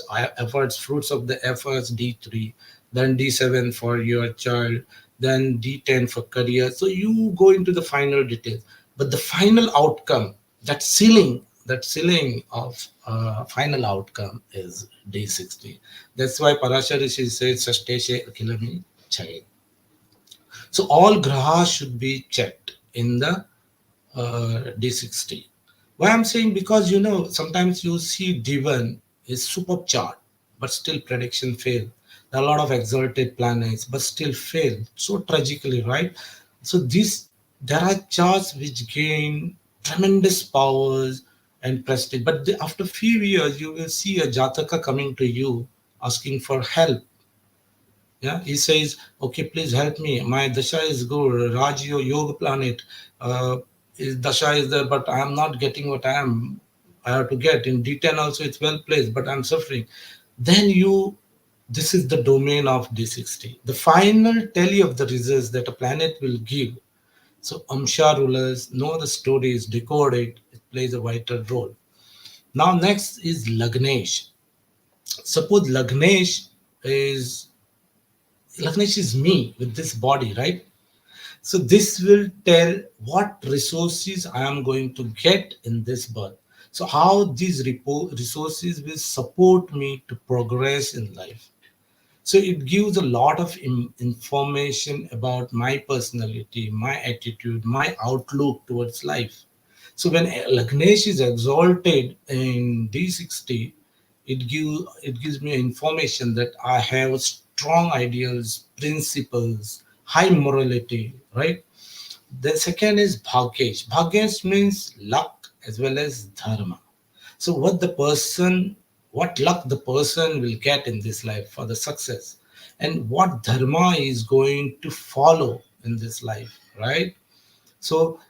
fruits of the efforts D3, then D7 for your child, then D10 for career. So you go into the final details, but the final outcome, that ceiling of final outcome is D60. That's why Parashar Rishi says Sasteshe Akhilami Chai. So all grahas should be checked in the D60. Why I'm saying, because sometimes you see D1 is superb chart, but still prediction fail. There are a lot of exalted planets, but still fail so tragically, right? So there are charts which gain tremendous powers and prestige, but after few years you will see a Jataka coming to you asking for help. Yeah, he says, okay, please help me. My dasha is good. Raj Yoga planet, is dasha is there, but I am not getting what I have to get. In D10 also, it's well placed, but I'm suffering. Then this is the domain of D60. The final tally of the results that a planet will give. So Amsha rulers know the stories, decode it. It plays a vital role. Now next is Lagnesh. Suppose Lagnesh is me with this body, right? So this will tell what resources I am going to get in this birth. So how these resources will support me to progress in life. So it gives a lot of information about my personality, my attitude, my outlook towards life. So when Lagnesh is exalted in D60, it gives me information that I have strong ideals, principles, high morality, right? The second is Bhagyesh. Bhagyesh means luck as well as dharma. So what luck the person will get in this life for the success, and what dharma is going to follow in this life, right? So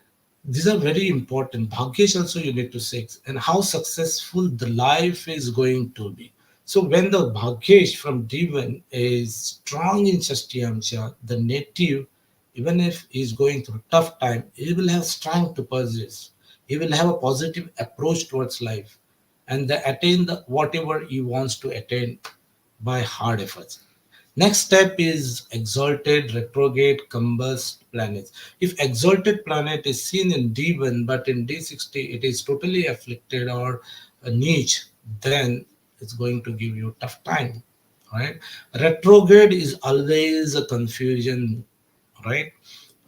these are very important. Bhagyesh also you need to seek, and how successful the life is going to be. So when the Bhagyesh from Divan is strong in Shastamsha, the native, even if he's going through tough time, he will have strength to persist. He will have a positive approach towards life, and they attain the whatever he wants to attain by hard efforts. Next step is exalted, retrograde, combust planets. If exalted planet is seen in D1 but in D60 it is totally afflicted or a niche, then it's going to give you tough time, right? Retrograde is always a confusion, right?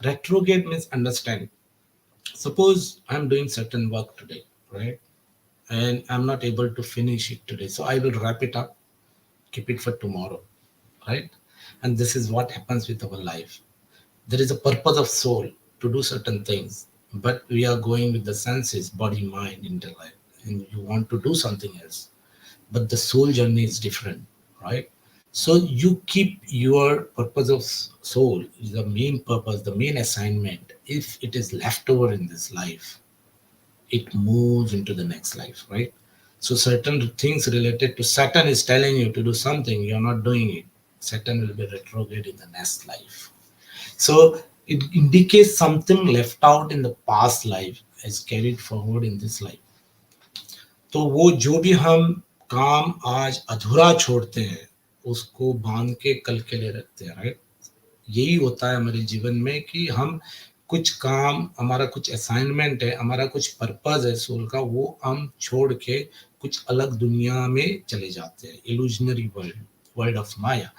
Retrograde means understand. Suppose I'm doing certain work today, right? And I'm not able to finish it today. So I will wrap it up, keep it for tomorrow, right? And this is what happens with our life. There is a purpose of soul to do certain things. but we are going with the senses, body, mind, intellect, and you want to do something else. But the soul journey is different, right? So you keep your purpose of soul, the main purpose, the main assignment. If it is left over in this life, it moves into the next life, right? So certain things related to Saturn is telling you to do something, you're not doing it. Saturn will be retrograde in the next life. So it indicates something left out in the past life is carried forward in this life. तो वो जो भी हम काम आज अधूरा छोड़ते हैं उसको बांध के कल के लिए रखते हैं, राइट? यही होता है हमारे जीवन में कि हम कुछ काम, हमारा कुछ असाइनमेंट है, हमारा कुछ पर्पस है सोल का, वो हम छोड़ के कुछ अलग दुनिया में चले जाते हैं, इल्यूजनरी वर्ल्ड, वर्ल्ड ऑफ माया।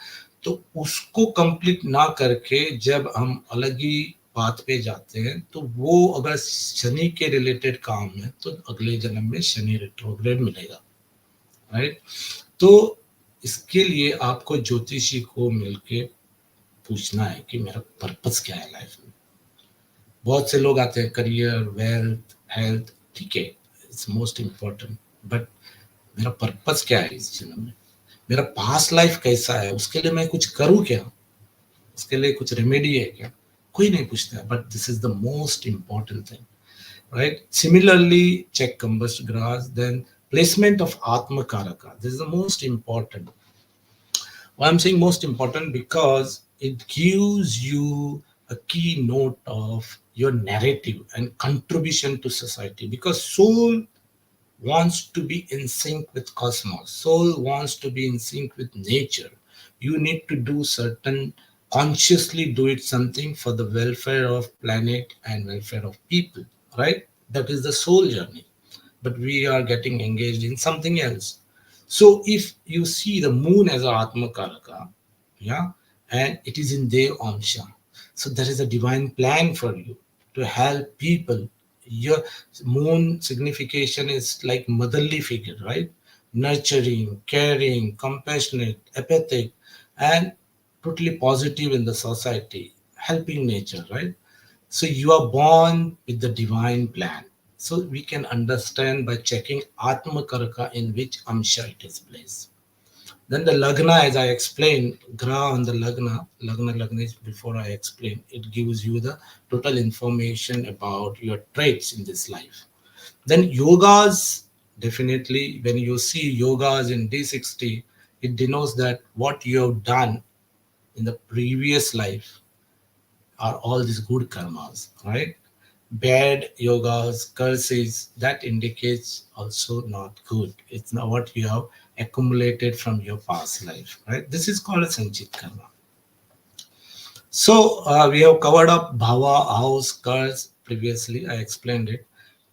तो उसको कंप्लीट ना करके जब हम अलग ही पाथ पे जाते हैं, तो वो अगर शनि के रिलेटेड काम है तो अगले जन्म में शनि रेट्रोग्रेड मिलेगा, राइट? तो इसके लिए आपको ज्योतिषी को मिलके पूछना है कि मेरा पर्पस क्या है लाइफ में। बहुत से लोग आते हैं, करियर, वेल्थ, हेल्थ, ठीक है, इट्स मोस्ट इम्पोर्टेंट, बट मेरा पर्पस क्या है इस जन्म में, मेरा पास्ट लाइफ कैसा है, उसके लिए मैं कुछ करूं क्या, उसके लिए कुछ रेमेडी है क्या, कोई नहीं पूछता है। But this is the most important thing, right? Similarly check combust ग्रास, देन प्लेसमेंट ऑफ आत्म कारका, this is the most important. Why I'm saying most important, because it gives you a keynote of your narrative and contribution to society. Because soul wants to be in sync with cosmos. Soul wants to be in sync with nature. You need to do certain, consciously do it something for the welfare of planet and welfare of people, right? That is the soul journey. But we are getting engaged in something else. So if you see the moon as a Atma Karaka, yeah, and it is in their Amsha, so there is a divine plan for you to help people. Your moon signification is like motherly figure, right? Nurturing, caring, compassionate, empathic, and totally positive in the society, helping nature, right? So you are born with the divine plan. So we can understand by checking Atma Karaka in which Amsha it is placed. Then the Lagna, as I explained, Gra on the Lagna is before I explain, it gives you the total information about your traits in this life. Then yogas, definitely, when you see yogas in D-60, it denotes that what you have done in the previous life are all these good karmas, right? Bad yogas, curses, that indicates also not good. It's not what you have accumulated from your past life, right? This is called a Sanchit karma. So we have covered up bhava, house, curse previously. I explained it.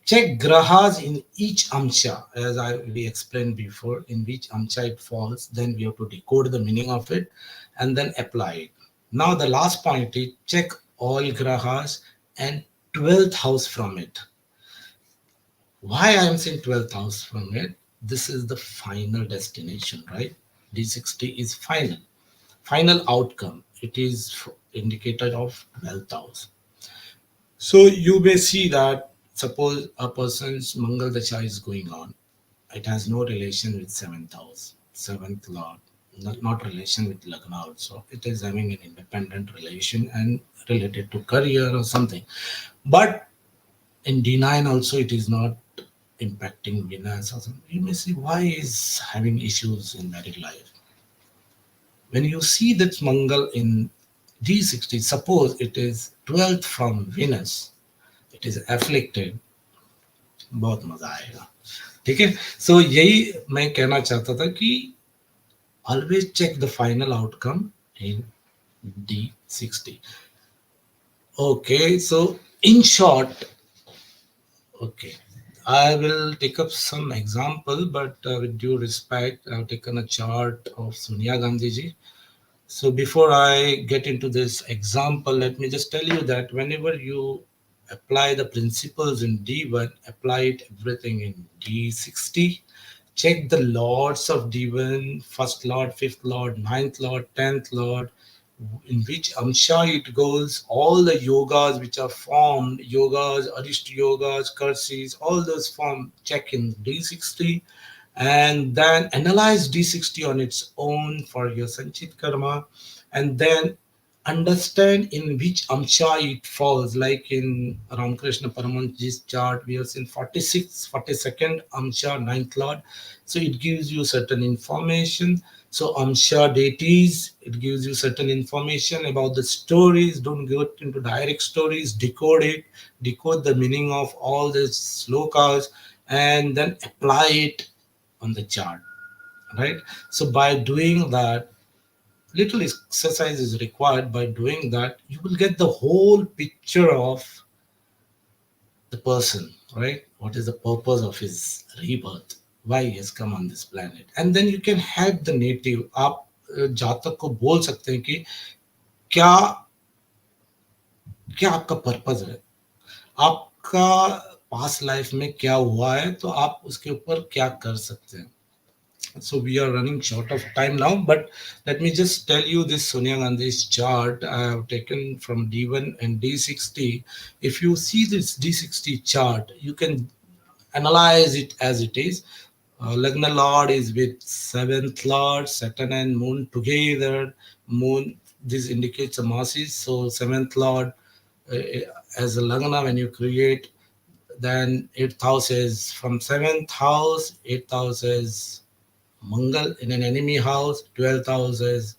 Check grahas in each amsha, as we explained before, in which amsha it falls. Then we have to decode the meaning of it and then apply it. Now the last point is check all grahas and 12th house from it. Why I am saying 12th house from it? This is the final destination, right? D60 is final outcome. It is indicator of 12th house. So you may see that suppose a person's Mangal Dacha is going on. It has no relation with seventh house, seventh lord, not relation with Lagna also. It is having an independent relation and related to career or something. But in D9 also it is not impacting Venus or something. You may see why is having issues in married life. When you see that Mangal in D60, suppose it is 12th from Venus, it is afflicted, बहुत मजा आएगा, ठीक है? सो यही मैं कहना चाहता था कि always check the final outcome in D60. Okay, so in short, okay, I will take up some example, but with due respect, I've taken a chart of Sonia Gandhi ji. So before I get into this example, let me just tell you that whenever you apply the principles in D1, apply it everything in D60. Check the lords of D1, first lord, fifth lord, ninth lord, 10th lord, in which Amsha it goes, all the yogas which are formed, yogas, Arishta yogas, curses, all those form, check in D60, and then analyze D60 on its own for your Sanchit Karma, and then understand in which Amsha it falls. Like in Ramakrishna Paramahansa's chart, we have seen 46, 42nd Amsha, ninth Lord. So it gives you certain information. So Amsha deities, it gives you certain information about the stories. Don't get into direct stories, decode it, decode the meaning of all these slokas, and then apply it on the chart, right? So by doing that, little exercise is required. By doing that, you will get the whole picture of the person, right? What is the purpose of his rebirth, why he has come on this planet, and then you can help the native. आप जातक को बोल सकते हैं कि क्या क्या आपका पर्पस है, आपका पास्ट लाइफ में क्या हुआ है, तो आप उसके ऊपर क्या कर सकते हैं. So we are running short of time now, but let me just tell you this Sonia Gandhi's chart I have taken from D1 and D60. If you see this D60 chart, you can analyze it as it is. Lagna Lord is with seventh Lord, Saturn and Moon together. Moon, this indicates a masses. So seventh Lord uh, as a Lagna when you create, then eighth house is from seventh house, eighth house is Mangal in an enemy house, 12th house is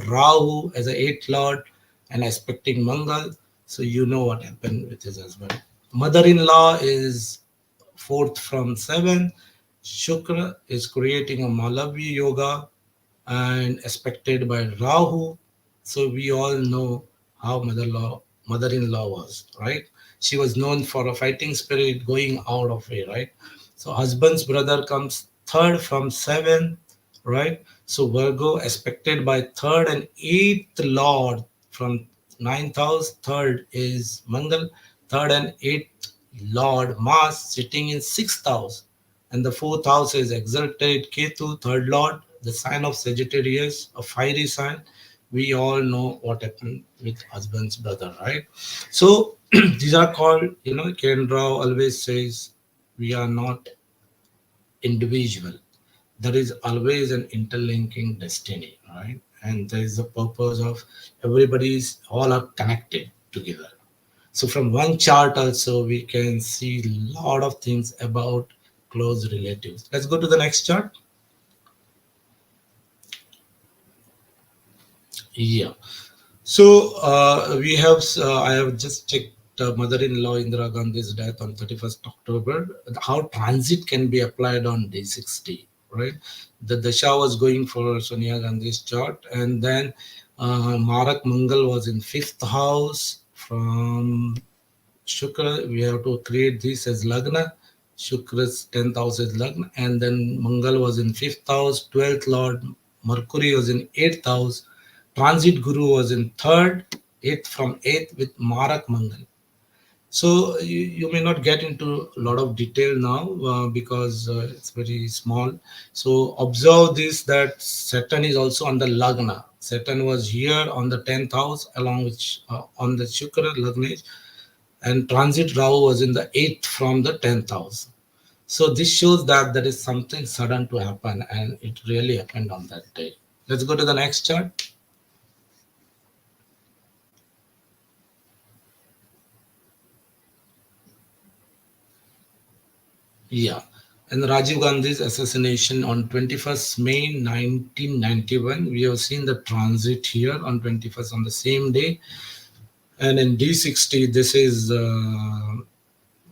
Rahu as a 8th lord and aspecting Mangal. So you know what happened with his husband. Mother-in-law is 4th from 7. Shukra is creating a Malavi yoga and aspected by Rahu. So we all know how mother-in-law was, right? She was known for a fighting spirit going out of way, right? So husband's brother comes third from seven, right? So Virgo aspected by third and eighth lord from ninth house. Third is Mangal, third and eighth lord Mars sitting in sixth house, and the fourth house is exalted Ketu, third lord, the sign of Sagittarius, a fiery sign. We all know what happened with husband's brother, right? So these are called, Kiran Rao always says, we are not individual. There is always an interlinking destiny, right? And there is a purpose of everybody's all are connected together. So from one chart also we can see a lot of things about close relatives. Let's go to the next chart. Yeah. So we have. I have just checked mother-in-law Indira Gandhi's death on 31st October. How transit can be applied on day 60, right? The dasha was going for Sonia Gandhi's chart, and then Marak Mangal was in fifth house from Shukra. We have to create this as Lagna. Shukra's 10th house is Lagna, and then Mangal was in fifth house. 12th Lord Mercury was in eighth house. Transit Guru was in third, eighth from eighth with Marak Mangal. So you may not get into a lot of detail now because it's very small. So observe this that Saturn is also on the Lagna. Saturn was here on the 10th house along with on the Shukra Lagnesh, and transit Rahu was in the 8th from the 10th house. So this shows that there is something sudden to happen, and it really happened on that day. Let's go to the next chart. Yeah. And Rajiv Gandhi's assassination on 21st May 1991. We have seen the transit here on 21st on the same day. And in D60, this is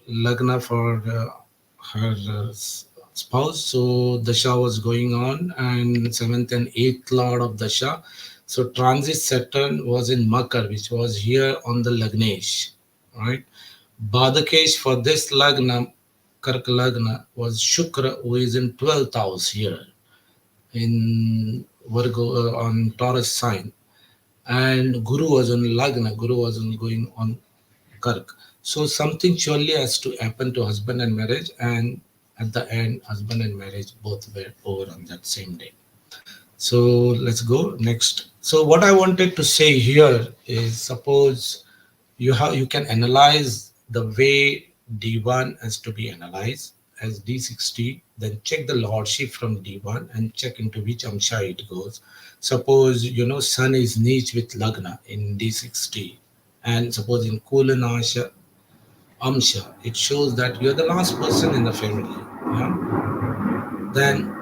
Lagna for her spouse. So Dasha was going on, and seventh and eighth lord of Dasha. So transit Saturn was in Makar, which was here on the Lagnesh, right? Badakesh for this Lagna, Kark Lagna, was Shukra, who is in 12th house here in Virgo on Taurus sign, and Guru was on Lagna. Guru was on going on Kirk. So something surely has to happen to husband and marriage, and at the end, husband and marriage both were over on that same day. So let's go next. So what I wanted to say here is, suppose you can analyze the way D1 has to be analyzed as D60, then check the lordship from D1 and check into which amsha it goes. Suppose sun is niche with lagna in D60, and suppose in kulanasha amsha it shows that you're the last person in the family. Yeah? Then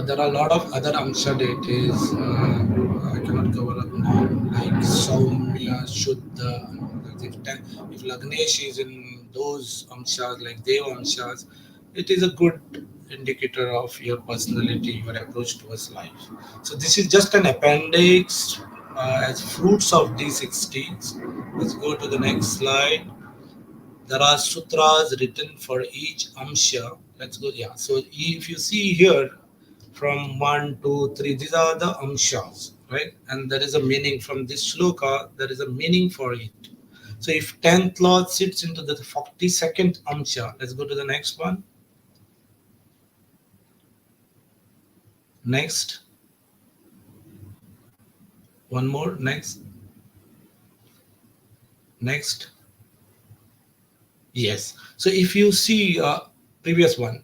there are a lot of other Amsha deities I cannot cover up now, like Saumya, Shuddha, and all that. If Lagnesh is in those Amshas, like Deva Amshas, it is a good indicator of your personality, your approach towards life. So this is just an appendix as fruits of D60s. Let's go to the next slide. There are sutras written for each amsha. Let's go. Yeah. So if you see here, from one, two, three, these are the amshas, right? And there is a meaning from this shloka. There is a meaning for it. So if 10th lord sits into the 42nd amsha, let's go to the next one. Next, one more. Next, next. Yes. So if you see previous one,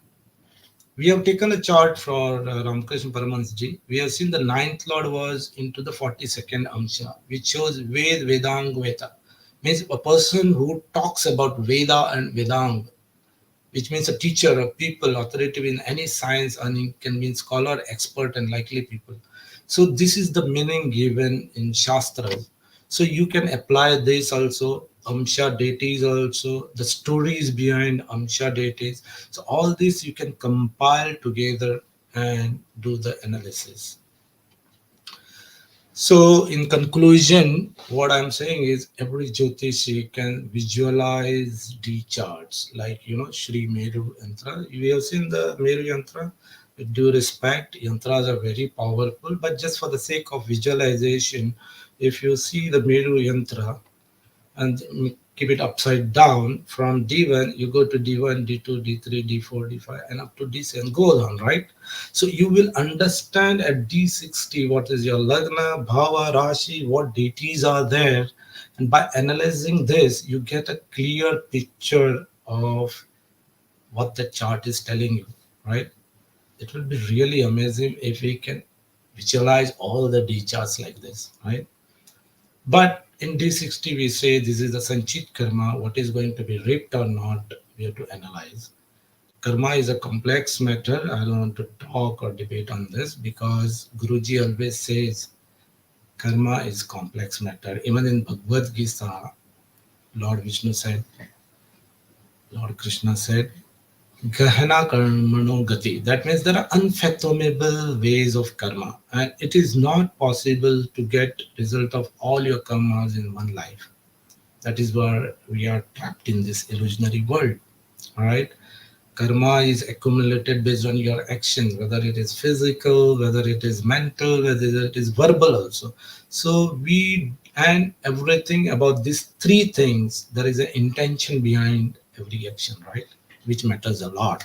we have taken a chart for Ramakrishna Paramahansa. We have seen the ninth lord was into the 42nd Amsha, which shows Vedang Veda. Means a person who talks about Veda and Vedang, which means a teacher, a people, authoritative in any science, and it can mean scholar, expert, and likely people. So this is the meaning given in Shastras. So you can apply this also, Amsha deities also, the stories behind Amsha deities. So all this you can compile together and do the analysis. So, in conclusion, what I'm saying is every Jyotishi can visualize D charts, like Shri Meru Yantra. We have seen the Meru Yantra. With due respect, yantras are very powerful, but just for the sake of visualization, if you see the Meru Yantra, and keep it upside down. From D1, you go to D1, D2, D3, D4, D5, and up to D7, go on, right? So you will understand at D60 what is your Lagna, Bhava, Rashi, what deities are there. And by analyzing this, you get a clear picture of what the chart is telling you, right? It will be really amazing if we can visualize all the D charts like this, right? But in D60, we say this is the Sanchit karma, what is going to be reaped or not, we have to analyze. Karma is a complex matter. I don't want to talk or debate on this because Guruji always says karma is complex matter. Even in Bhagavad Gita, Lord Vishnu said, Lord Krishna said, Gahana karmano gati. That means there are unfathomable ways of karma, and it is not possible to get result of all your karmas in one life. That is where we are trapped in this illusionary world. All right. Karma is accumulated based on your action, whether it is physical, whether it is mental, whether it is verbal also. So we and everything about these three things, there is an intention behind every action, right? Which matters a lot.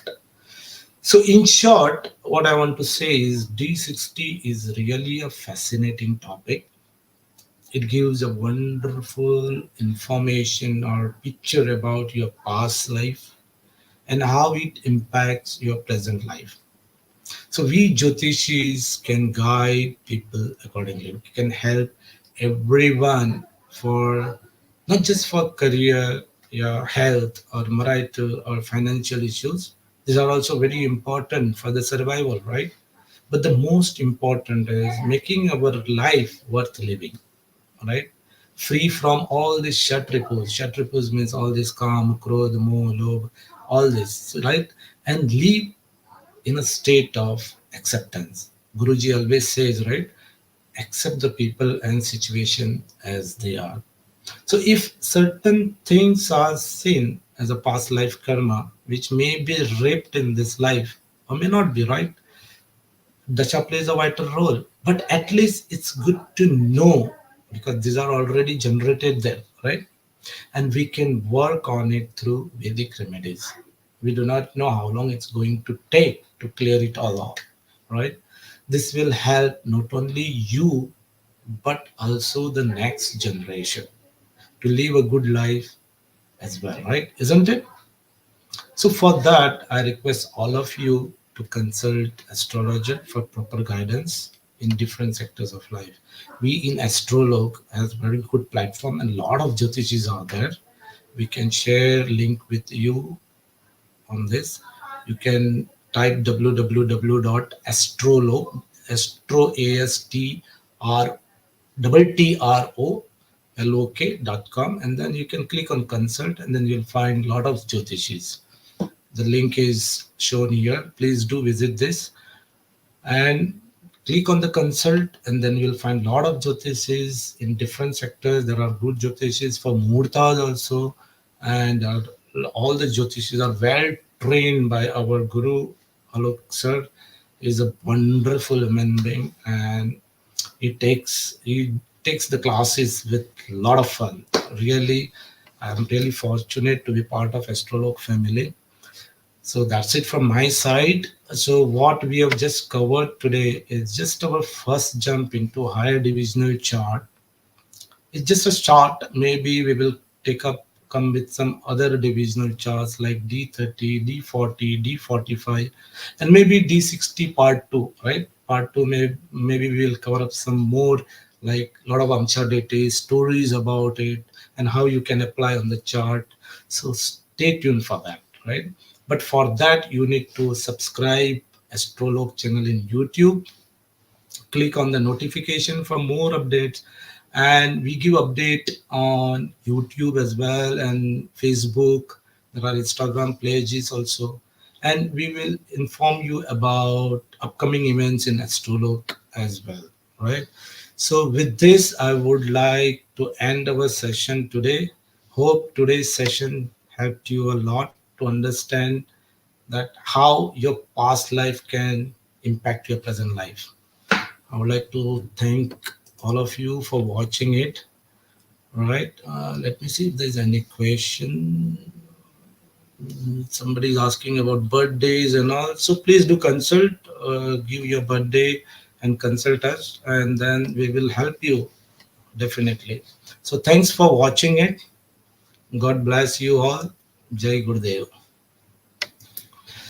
So in short, what I want to say is D60 is really a fascinating topic. It gives a wonderful information or picture about your past life and how it impacts your present life. So we Jyotishis can guide people accordingly. We can help everyone for not just for career, your health or marital or financial issues. These are also very important for the survival, right? But the most important is making our life worth living, right? Free from all these shatripus. Shatripus means all this calm, krodh, moh, lobh, all this, right? And live in a state of acceptance. Guruji always says, right? Accept the people and situation as they are. So if certain things are seen as a past life karma, which may be reaped in this life or may not be, right? Dasha plays a vital role, but at least it's good to know because these are already generated there, right? And we can work on it through Vedic remedies. We do not know how long it's going to take to clear it all out, right? This will help not only you but also the next generation to live a good life as well, right? Isn't it? So for that, I request all of you to consult astrologer for proper guidance in different sectors of life. We in Astrolog has very good platform and lot of Jyotishis are there. We can share link with you on this. You can type www.astrolog astro a s t r trolok.com, and then you can click on consult, and then you'll find a lot of Jyotishis. The link is shown here. Please do visit this and click on the consult, and then you'll find a lot of jyotishis in different sectors. There are good jyotishis for muhurtas also, and all the jyotishis are well trained by our guru. Alok sir is a wonderful human being, and he takes the classes with a lot of fun. Really, I'm really fortunate to be part of Astrolok family. So that's it from my side. So what we have just covered today is just our first jump into higher divisional chart. It's just a start. Maybe we will come with some other divisional charts like D30, D40, D45, and maybe D60 part 2, right? Part 2, maybe we will cover up some more, like a lot of Amcha data, stories about it, and how you can apply on the chart. So stay tuned for that, right? But for that, you need to subscribe Astrolog channel in YouTube, click on the notification for more updates, and we give update on YouTube as well and Facebook. There are Instagram pages also, and we will inform you about upcoming events in Astrolog as well, right? So with this, I would like to end our session today. Hope today's session helped you a lot to understand that how your past life can impact your present life. I would like to thank all of you for watching it. All right. Let me see if there's any question. Somebody is asking about birthdays and all. So please do consult, give your birthday and consult us, and then we will help you definitely. So thanks for watching it. God bless you all. Jai Gurudev.